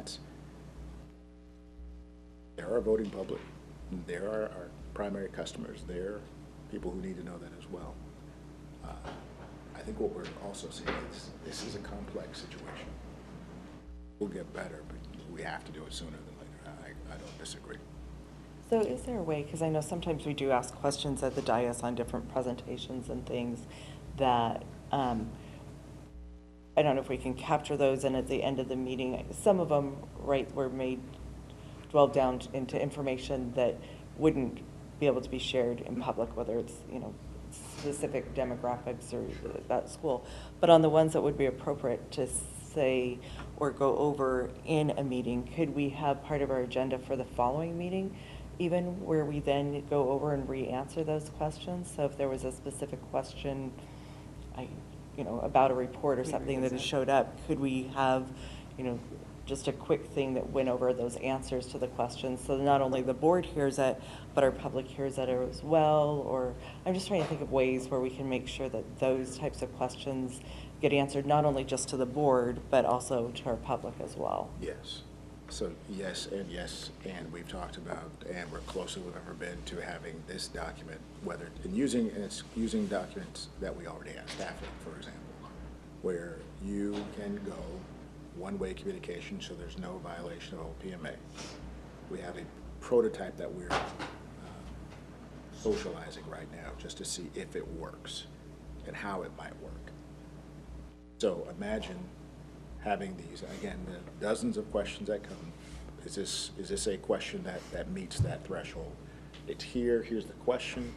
they're our voting public. They're our primary customers. They're people who need to know that as well. I think what we're also seeing is this is a complex situation. We'll get better, but we have to do it sooner than later. I don't disagree. So is there a way, because I know sometimes we do ask questions at the dais on different presentations and things that, I don't know if we can capture those, and at the end of the meeting, some of them, right, were made, dwelled down into information that wouldn't be able to be shared in public, whether it's, specific demographics or that school. But on the ones that would be appropriate to say or go over in a meeting, could we have part of our agenda for the following meeting, even where we then go over and re-answer those questions? So if there was a specific question, about a report or something that has showed up, could we have, just a quick thing that went over those answers to the questions, so that not only the board hears it, but our public hears it as well? Or I'm just trying to think of ways where we can make sure that those types of questions get answered, not only just to the board, but also to our public as well. Yes. So yes, and we've talked about, and we're closer than we've ever been to having this document, it's using documents that we already have, staffing, for example, where you can go one-way communication, so there's no violation of OPMA. We have a prototype that we're socializing right now, just to see if it works and how it might work. So imagine having these, again, the dozens of questions that come. Is this a question that meets that threshold? It's here's the question,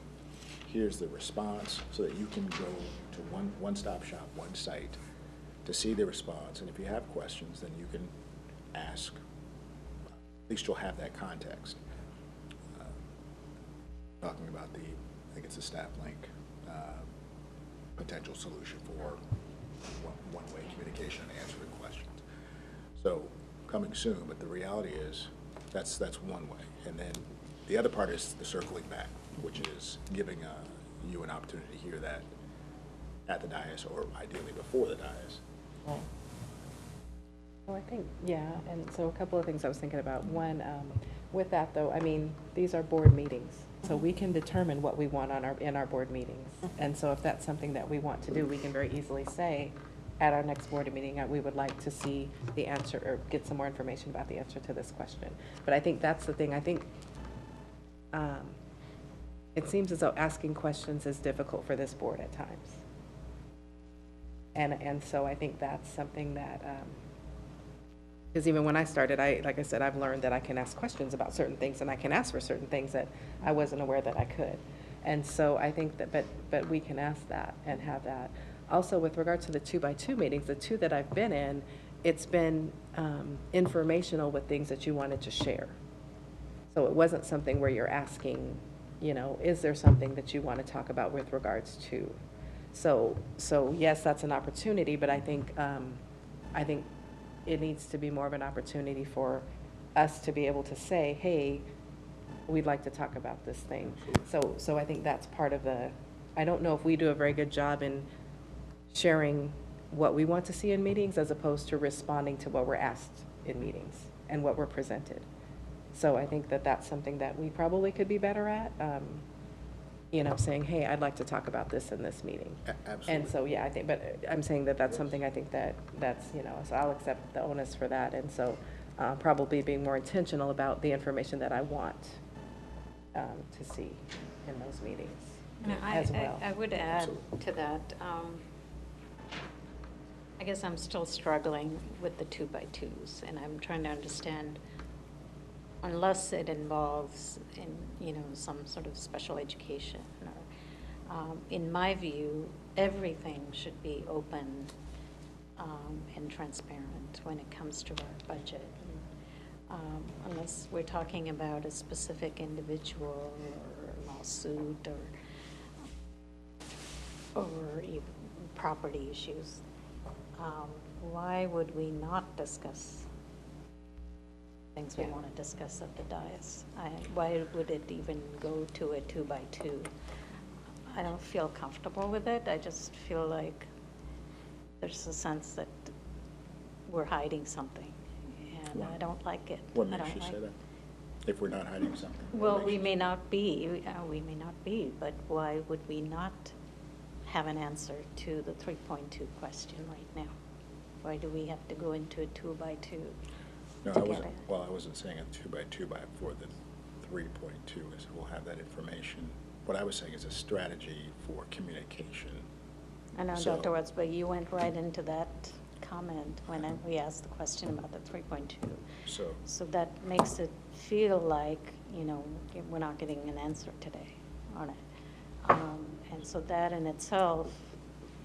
here's the response, so that you can go to one-stop shop, one site, to see the response. And if you have questions, then you can ask. At least you'll have that context. Talking about I think it's a staff link, potential solution for one-way communication and answering questions. So coming soon, but the reality is that's one way. And then the other part is the circling back, which is giving you an opportunity to hear that at the dais, or ideally before the dais. Well, I think, yeah, and so a couple of things I was thinking about. One, with that though, these are board meetings, so we can determine what we want in our board meetings. And so if that's something that we want to do, we can very easily say, at our next board meeting, we would like to see the answer, or get some more information about the answer to this question. But I think that's the thing. I think it seems as though asking questions is difficult for this board at times. And so I think that's something that, because even when I started, like I said, I've learned that I can ask questions about certain things, and I can ask for certain things that I wasn't aware that I could. And so I think that, but we can ask that and have that. Also, with regard to the 2x2 meetings, the two that I've been in, it's been informational with things that you wanted to share. So it wasn't something where you're asking, is there something that you want to talk about with regards to So yes, that's an opportunity, but I think it needs to be more of an opportunity for us to be able to say, hey, we'd like to talk about this thing. So I think that's part of I don't know if we do a very good job in sharing what we want to see in meetings as opposed to responding to what we're asked in meetings and what we're presented. So I think that that's something that we probably could be better at, saying, hey, I'd like to talk about this in this meeting. Absolutely. And so, yeah, I think, but I'm saying that that's something I think that's, so I'll accept the onus for that. And so probably being more intentional about the information that I want to see in those meetings as well. I would add to that, I guess I'm still struggling with the 2x2s, and I'm trying to understand, unless it involves some sort of special education, or, in my view, everything should be open and transparent when it comes to our budget. Unless we're talking about a specific individual or lawsuit or even property issues. Why would we not discuss things we want to discuss at the dais? Why would it even go to a 2x2? I don't feel comfortable with it. I just feel like there's a sense that we're hiding something, and I don't like it. What makes you say that? If we're not hiding something? Well, we may not be, but why would we not have an answer to the 3.2 question right now? Why do we have to go into a 2x2? No, I wasn't saying a 2x2, but for the 3.2 is we'll have that information. What I was saying is a strategy for communication. I know, So- Dr. Watts, but you went right into that comment when we asked the question about the 3.2. So that makes it feel like, we're not getting an answer today on it. And so that in itself,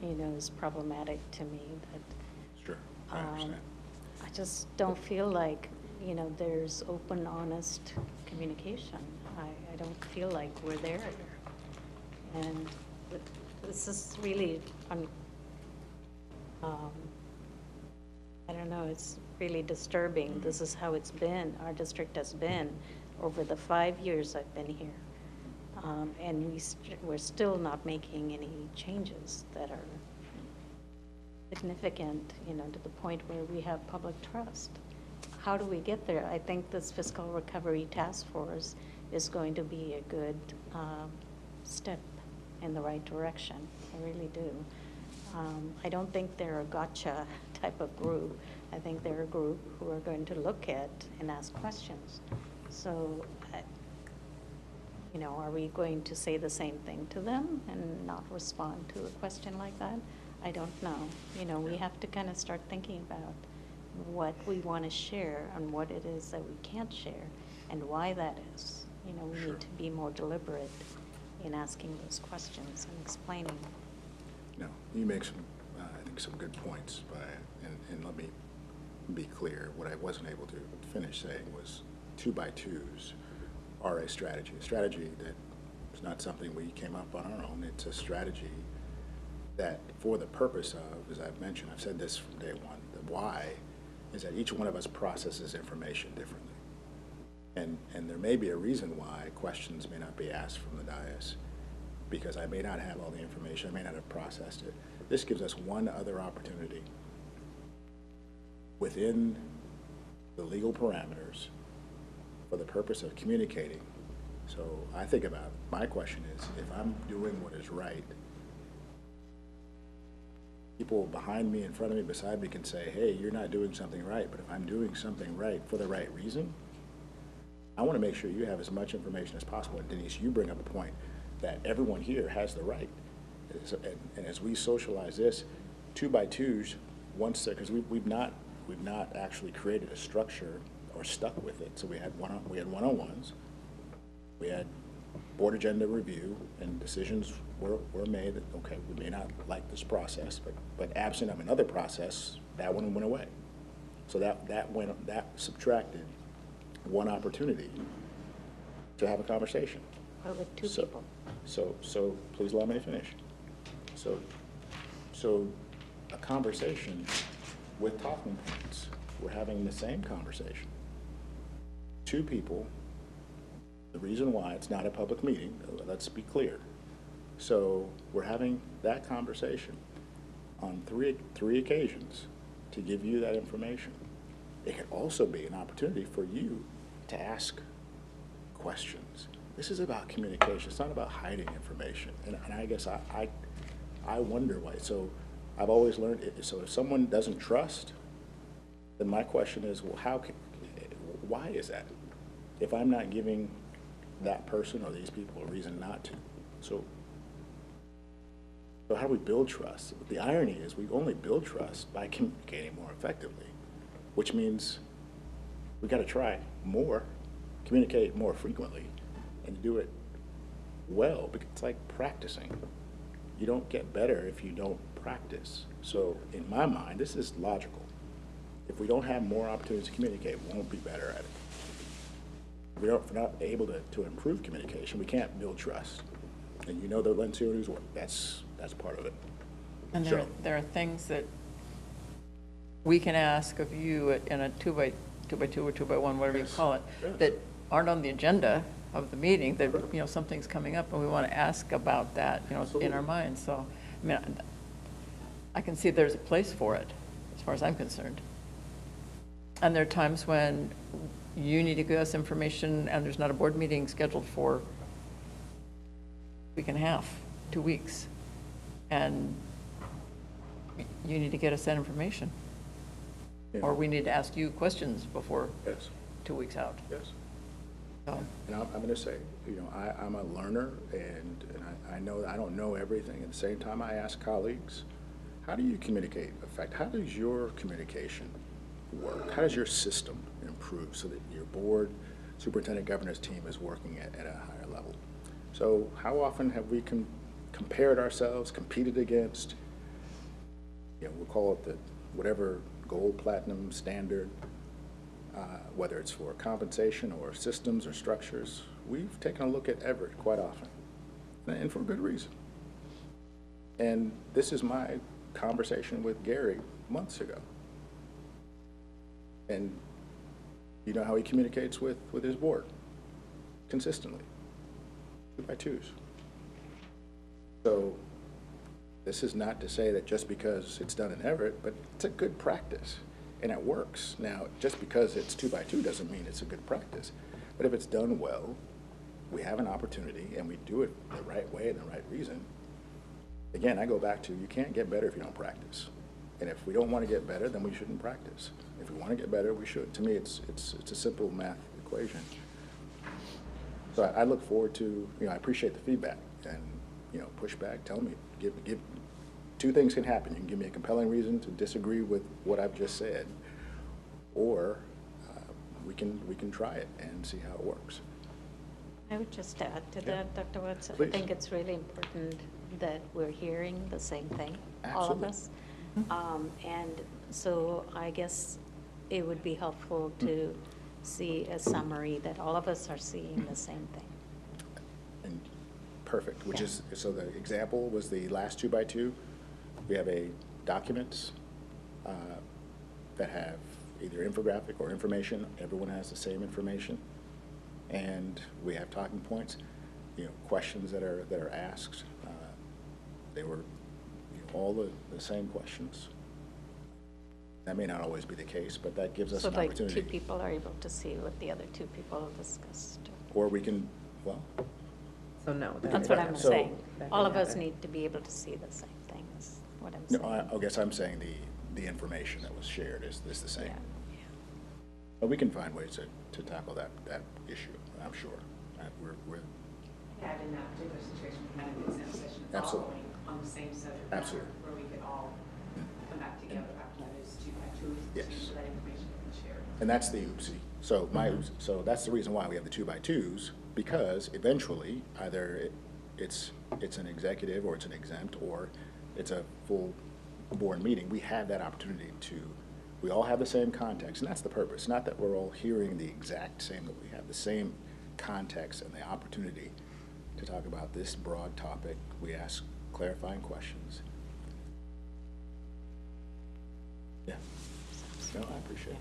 is problematic to me. That Sure, I understand. I just don't feel like, there's open, honest communication. I don't feel like we're there. And this is really, I don't know, it's really disturbing. This is how it's been, our district has been over the 5 years I've been here. And we're still not making any changes that are significant, to the point where we have public trust. How do we get there? I think this Fiscal Recovery Task Force is going to be a good step in the right direction. I really do. I don't think they're a gotcha type of group. I think they're a group who are going to look at and ask questions. So, are we going to say the same thing to them and not respond to a question like that? I don't know. We have to kind of start thinking about what we want to share and what it is that we can't share and why that is. We need to be more deliberate in asking those questions and explaining. No, you make some, I think, some good points, and let me be clear. What I wasn't able to finish saying was 2x2s are a strategy that is not something we came up on our own. It's a strategy that, for the purpose of, as I've mentioned, I've said this from day one, the why is that each one of us processes information differently. And there may be a reason why questions may not be asked from the dais, because I may not have all the information, I may not have processed it. This gives us one other opportunity within the legal parameters for the purpose of communicating. So I think about, my question is, if I'm doing what is right, people behind me, in front of me, beside me can say, hey, you're not doing something right. But if I'm doing something right for the right reason, I want to make sure you have as much information as possible. And Denise, you bring up a point that everyone here has the right. And as we socialize this, 2x2s, because we've not actually created a structure or stuck with it. So we had one-on-ones, we had board agenda review, and decisions were made that, okay, we may not like this process, but absent of another process, that one went away. So that subtracted one opportunity to have a conversation. Well, with two people. So please allow me to finish. So a conversation with talking points, we're having the same conversation. Two people, the reason why it's not a public meeting, let's be clear. So we're having that conversation on three occasions to give you that information. It could also be an opportunity for you to ask questions. This is about communication. It's not about hiding information. And I guess I wonder why. So I've always learned, so if someone doesn't trust, then my question is, well, why is that? If I'm not giving that person or these people a reason not to. So how do we build trust? The irony is we only build trust by communicating more effectively, which means we got to try more, communicate more frequently, and do it well, because it's like practicing. You don't get better if you don't practice. So in my mind, this is logical. If we don't have more opportunities to communicate, we won't be better at it. If we're not able to improve communication, we can't build trust. And you know the lens series work. That's part of it. And there are things that we can ask of you in a 2x2 or 2x1, whatever you call it, that aren't on the agenda of the meeting, that, you know, something's coming up and we want to ask about that, you know, Absolutely. in our minds. So, I mean, I can see there's a place for it, as far as I'm concerned. And there are times when you need to give us information and there's not a board meeting scheduled for a week and a half, 2 weeks. And you need to get us that information. Yeah. Or we need to ask you questions before Yes. 2 weeks out. Yes. So, And I'm going to say, you know, I'm a learner, and I know that I don't know everything. At the same time, I ask colleagues, how do you communicate effectively? How does your communication work? How does your system improve so that your board, superintendent, governance team is working at a higher level? So how often have we compared ourselves, competed against, you know, we'll call it the whatever gold, platinum, standard, whether it's for compensation or systems or structures. We've taken a look at Everett quite often, and for good reason. And this is my conversation with Gary months ago. And you know how he communicates with his board? Consistently, 2x2s. So this is not to say that just because it's done in Everett, but it's a good practice. And it works. Now, just because it's 2x2 doesn't mean it's a good practice. But if it's done well, we have an opportunity and we do it the right way and the right reason. Again, I go back to, you can't get better if you don't practice. And if we don't want to get better, then we shouldn't practice. If we want to get better, we should. To me, it's a simple math equation. So I look forward to, you know, I appreciate the feedback and, you know, pushback. Tell me, give two things can happen. You can give me a compelling reason to disagree with what I've just said, or we can try it and see how it works. I would just add to Yeah. that, Dr. Watts. I Please. think it's really important that we're hearing the same thing, all of Absolutely. us. And so I guess it would be helpful to see a summary that all of us are seeing the same thing. And perfect, which Yeah. is, so the example was the last 2x2. We have a documents that have either infographic or information. Everyone has the same information. And we have talking points, you know, questions that are asked. They were, you know, all the same questions. That may not always be the case, but that gives us So an like opportunity. two people are able to see what the other two people discussed. Or we can, well, So no. That's what I'm So- saying. All of Yeah. us need to be able to see the same thing, is what I'm no, saying. I guess I'm saying the information that was shared is the same. Yeah. But we can find ways to tackle that issue, I'm sure. We're Had in that particular situation, we had an exam session Absolutely. following on the same subject matter, Absolutely. where we could all come back together after those 2x2s, Yes. so that information can be shared. And that's the oopsie. So so that's the reason why we have the 2x2s, because eventually either it's an executive or it's an exempt or it's a full board meeting. We have that opportunity we all have the same context, and that's the purpose. Not that we're all hearing the exact same, but we have the same context and the opportunity to talk about this broad topic. We ask clarifying questions. Yeah. No, I appreciate it.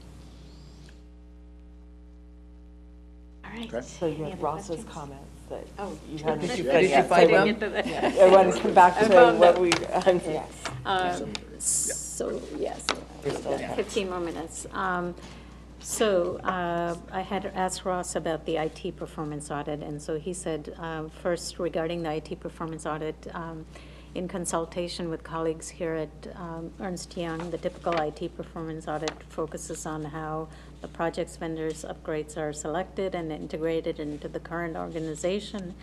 All right. Okay. So you Any had other Ross's questions? comments that Oh. you hadn't. Did you said yet, so find I them? Get to that. Yeah, I want to come back I to found what them. we, Yes. So, yes, We're still at 15 more minutes. I had asked Ross about the IT performance audit, and so he said, first regarding the IT performance audit, in consultation with colleagues here at Ernst Young, the typical IT performance audit focuses on how the project's vendors' upgrades are selected and integrated into the current organization,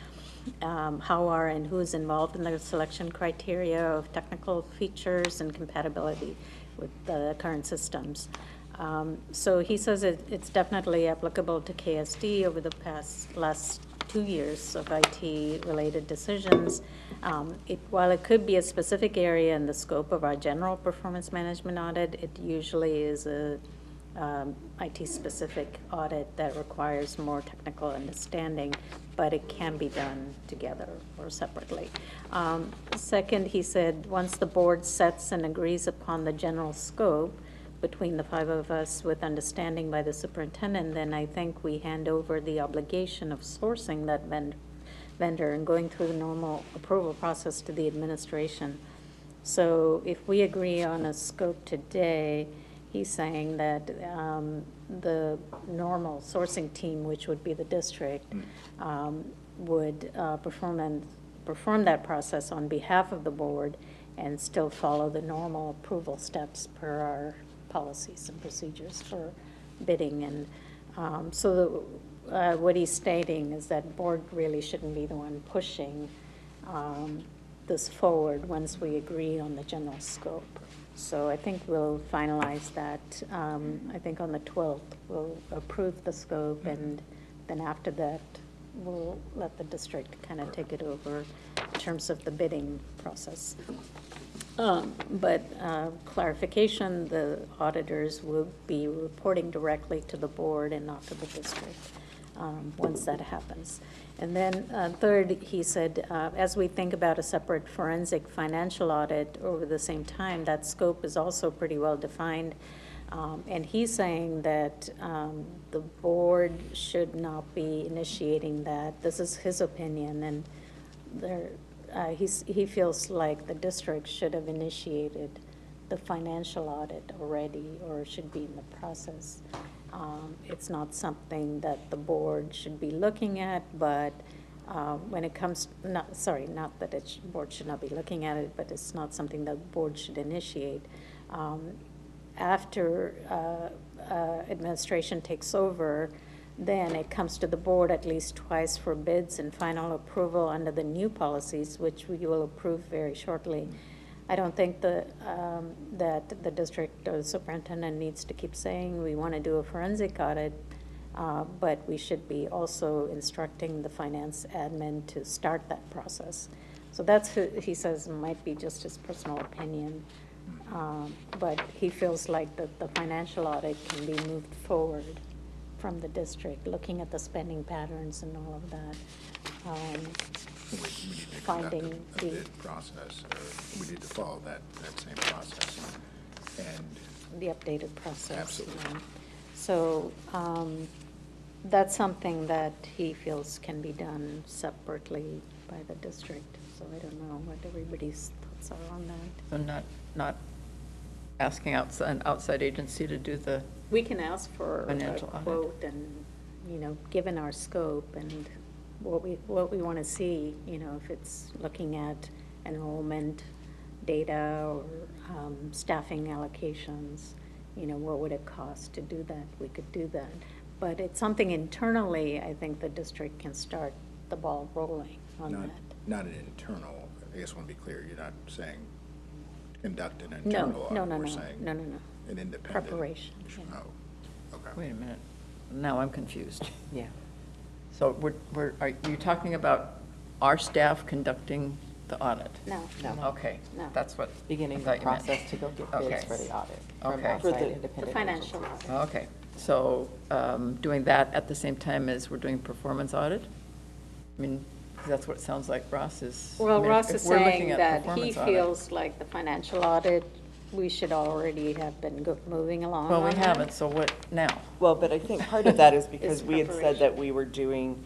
how are and who is involved in the selection criteria of technical features and compatibility with the current systems. So he says it's definitely applicable to KSD over the last 2 years of IT-related decisions. While it could be a specific area in the scope of our general performance management audit, it usually is a IT-specific audit that requires more technical understanding, but it can be done together or separately. Second, he said, once the board sets and agrees upon the general scope between the 5 of us with understanding by the superintendent, then I think we hand over the obligation of sourcing that vendor and going through the normal approval process to the administration. So if we agree on a scope today, he's saying that the normal sourcing team, which would be the district, would perform that process on behalf of the board and still follow the normal approval steps per our policies and procedures for bidding. And what he's stating is that board really shouldn't be the one pushing this forward once we agree on the general scope. So I think we'll finalize that. I think on the 12th, we'll approve the scope, and then after that, we'll let the district kind of take it over in terms of the bidding process. But clarification, the auditors will be reporting directly to the board and not to the district once that happens. And then third, he said, as we think about a separate forensic financial audit over the same time, that scope is also pretty well defined. And he's saying that the board should not be initiating that. This is his opinion, and he feels like the district should have initiated the financial audit already, or should be in the process. It's not something that the board should be looking at, but when it comes, not that the board should not be looking at it, but it's not something that the board should initiate. After administration takes over, then it comes to the board at least twice for bids and final approval under the new policies, which we will approve very shortly. I don't think that the district or the superintendent needs to keep saying we want to do a forensic audit, but we should be also instructing the finance admin to start that process. So that's who he says might be just his personal opinion, but he feels like the financial audit can be moved forward from the district, looking at the spending patterns and all of that. We need to Finding conduct a bid process, or we need to follow that same process. And the updated process. Absolutely. So that's something that he feels can be done separately by the district. So I don't know what everybody's thoughts are on that. So not asking an outside agency to do the, We can ask for a Financial audit. quote and, given our scope and what we want to see, if it's looking at enrollment data or staffing allocations, what would it cost to do that? We could do that. But it's something internally, I think the district can start the ball rolling on that. not an internal, I guess I want to be clear, you're not saying conduct an No, internal audit. no, We're saying no. an independent. Preparation, yeah. Oh, okay. wait a minute, now I'm confused. Yeah. So are you talking about our staff conducting the audit? No. Okay, No. that's what. Beginning I the thought you meant. process to go get Okay. bids for the audit. from Okay. outside For The independent financial agencies. audit. Okay, so doing that at the same time as we're doing performance audit? I mean, 'Cause that's what it sounds like Ross is. I Well, mean, Ross if is we're looking saying at that he performance audit- feels like the financial audit, we should already have been moving along Well, we on that. haven't, so what now? Well, but I think part of that is because Is we had said preparation. that we were doing,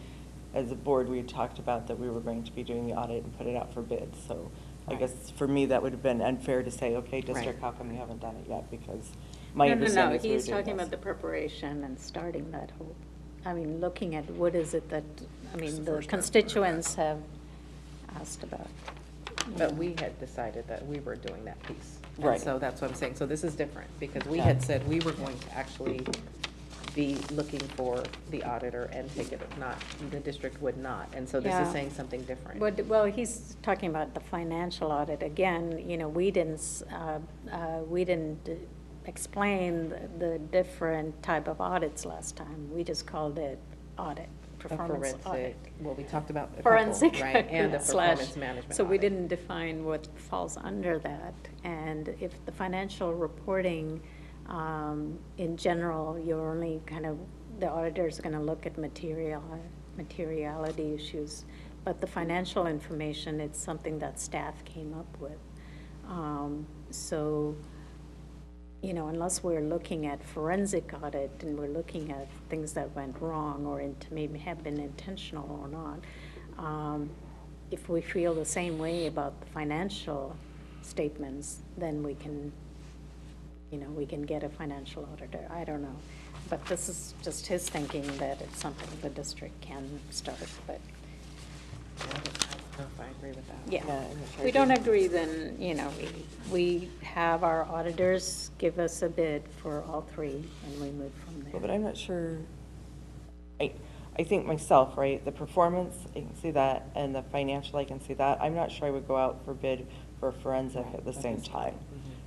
as a board, we had talked about that we were going to be doing the audit and put it out for bid. So I Right. guess for me, that would have been unfair to say, okay, district, how come you haven't done it yet? Because my understanding is we were He's doing talking about the this. preparation and starting that whole, I mean, looking at what is it that, I It's mean, the the first time. constituents have asked about. But we had decided that we were doing that piece. And Right. so that's what I'm saying. So this is different, because we Yeah. had said we were going to actually be looking for the auditor and take it, not, the district would not. And so this Yeah. is saying something different. But, well, he's talking about the financial audit. Again, you know, we didn't explain the different type of audits last time. We just called it audit, A performance audit. forensic, well, we talked about a couple, Forensic. right? And a slash- performance management So we audit. didn't define what falls under that. And if the financial reporting, in general, you're only kind of, the auditor's going to look at materiality issues. But the financial information, it's something that staff came up with. So, you know, unless we're looking at forensic audit and we're looking at things that went wrong or maybe have been intentional or not, if we feel the same way about the financial statements, then we can, you know, we can get a financial auditor. I don't know. But this is just his thinking that it's something the district can start, but, I don't know if I agree with that. yeah. Yeah, I'm not sure. We don't agree, then, you know, we have our auditors give us a bid for all three, and we move from Well, but there. I'm not sure, I think myself, right, the performance, I can see that, and the financial, I can see that. I'm not sure I would go out for bid for forensic at the same time.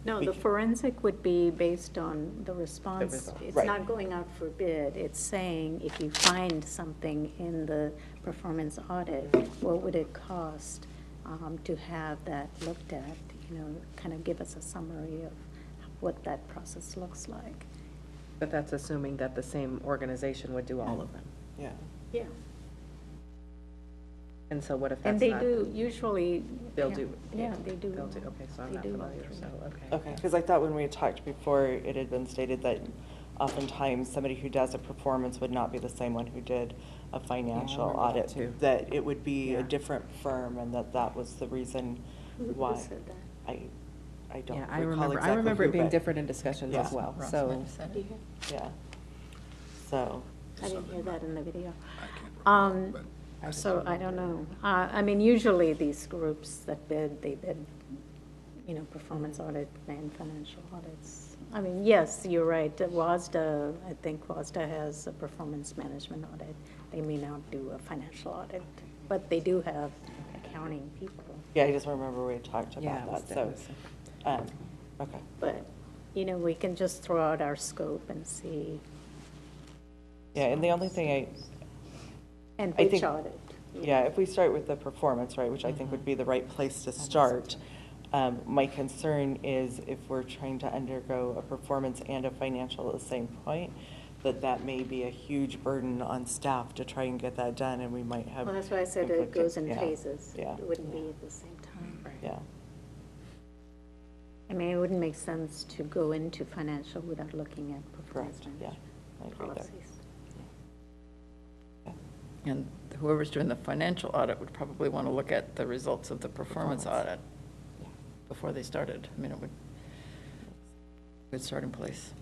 No, the forensic would be based on the response. results. It's Right. not going out for bid. It's saying if you find something in the performance audit, what would it cost to have that looked at? You know, kind of give us a summary of what that process looks like. But that's assuming that the same organization would do all of them. Yeah. Yeah. And so what if And that's they not? do, usually. They'll yeah, do. Yeah, they do. They'll do, okay, so I'm They not do all familiar, three. so, okay. Okay, because I thought when we had talked before, it had been stated that oftentimes somebody who does a performance would not be the same one who did a financial remember that audit. too. That it would be Yeah. a different firm, and that was the reason Who why. said that? I don't Yeah, I recall remember, exactly I remember who, it being but- different in discussions as Yeah. well, Ross so. might have said Did it. you hear? Yeah. So, I didn't hear that in the video. I can't recall, but So I don't know. I mean, usually these groups that bid, they bid, you know, performance audit and financial audits. I mean, yes, you're right. WASDA, I think WASDA has a performance management audit. They may not do a financial audit, but they do have accounting people. yeah, I just remember we had talked Yeah, about it that, was- so, okay. But, you know, we can just throw out our scope and see, Yeah, and the only thing and I which think- audit. yeah, if we start with the performance, right, which I Mm-hmm. think would be the right place to start, my concern is if we're trying to undergo a performance and a financial at the same point, that may be a huge burden on staff to try and get that done, and we might have. Well, that's why I said it conflicting- goes in yeah, phases. Yeah, It wouldn't be at the same time. yeah. I mean, it wouldn't make sense to go into financial without looking at performance Correct, yeah, I agree there. policies. And whoever's doing the financial audit would probably want to look at the results of the performance audit before they started. I mean, it would, good starting place.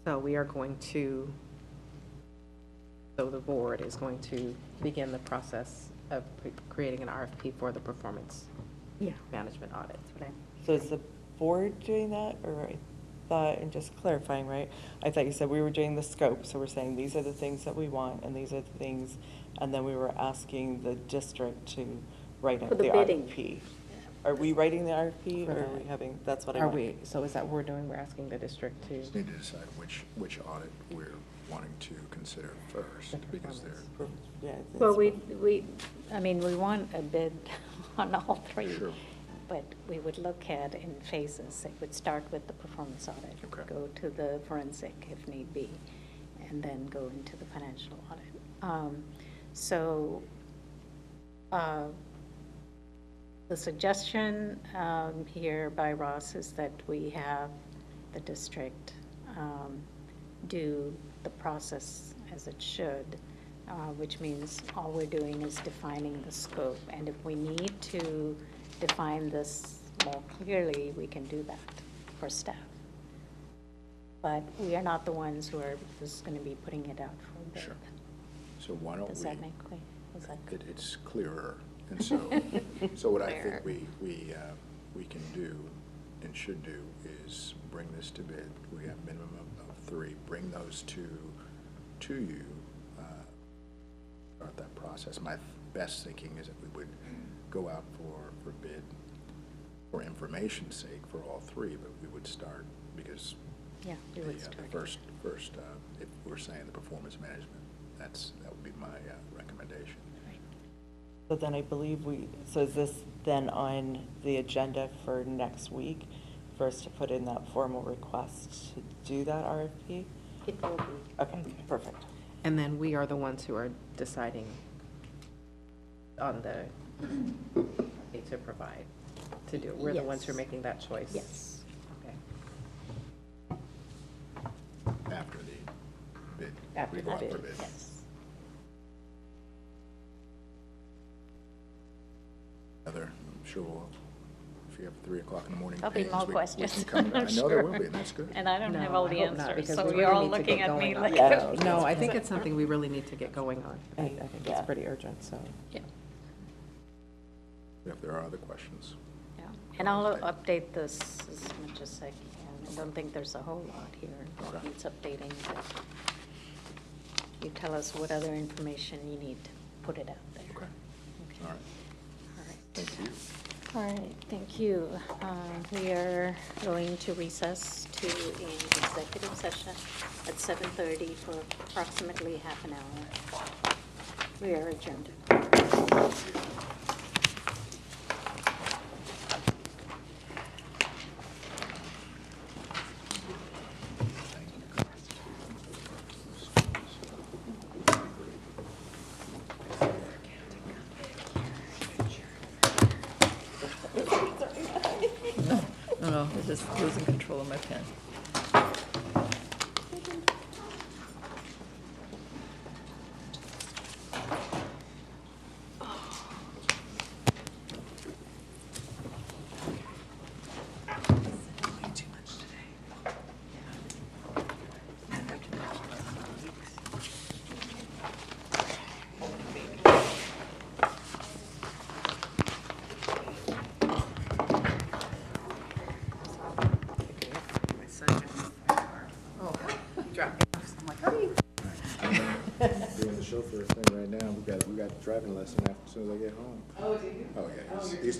So we are going to, so the board is going to begin the process of creating an RFP for the performance Yeah. management audit. That's what I- So is the board doing that, or I thought, and just clarifying, right? I thought you said we were doing the scope, so we're saying these are the things that we want, and these are the things, and then we were asking the district to write up For the the bidding. RFP. Are we writing the RFP, For or are that. we having, that's what I Are want. we, so is that what we're doing? We're asking the district to, just need to decide which audit we're wanting to consider first, because they're, Yeah, it's- Well, I mean, we want a bid on all three. Sure. But we would look at in phases. It would start with the performance audit. Okay. Go to the forensic if need be, and then go into the financial audit. So The suggestion here by Ross is that we have the district do the process as it should, which means all we're doing is defining the scope. And if we need to define this more clearly, we can do that for staff. But we are not the ones who are just going to be putting it out for bid. Sure. So why don't we? Does that make clear? Is that It's clearer, and so what I Clearer. think we can do and should do is bring this to bid. We have minimum of 3. Bring those to you. Start that process. My best thinking is that we would go out for bid for information's sake for all 3, but we would start because Yeah, we would start. the first if we're saying the performance management, that would be my recommendation. So then I believe so is this then on the agenda for next week, for us to put in that formal request to do that RFP? It will be. Okay, perfect. And then we are the ones who are deciding on the, to provide, to do. We're the ones who are Yes. making that choice. Yes. Okay. After the bid. After We the go out for bid. bid. Yes. I'm sure if you have 3 o'clock in the morning. There'll be pains, more we can questions. come- I I'm know there sure. will be, and that's good. And I don't have No, all I the hope not, answers, because so we you're really all need to looking get at me going like. on it. No, I think it's something we really need to get going on. I think Yeah. it's pretty urgent, so. Yeah, If there are other questions. yeah. And I'll update this as much as I can. I don't think there's a whole lot here that Okay. needs updating, but you tell us what other information you need to put it out there. Okay. Okay. All right. All right. Thank you. All right, thank you. We are going to recess to an executive session at 7:30 for approximately half an hour. We are adjourned. No, I'm just losing control of my pen. Doing the chauffeur thing right now. We got driving lesson as soon as I get home. Oh, do you? Oh, yeah. He's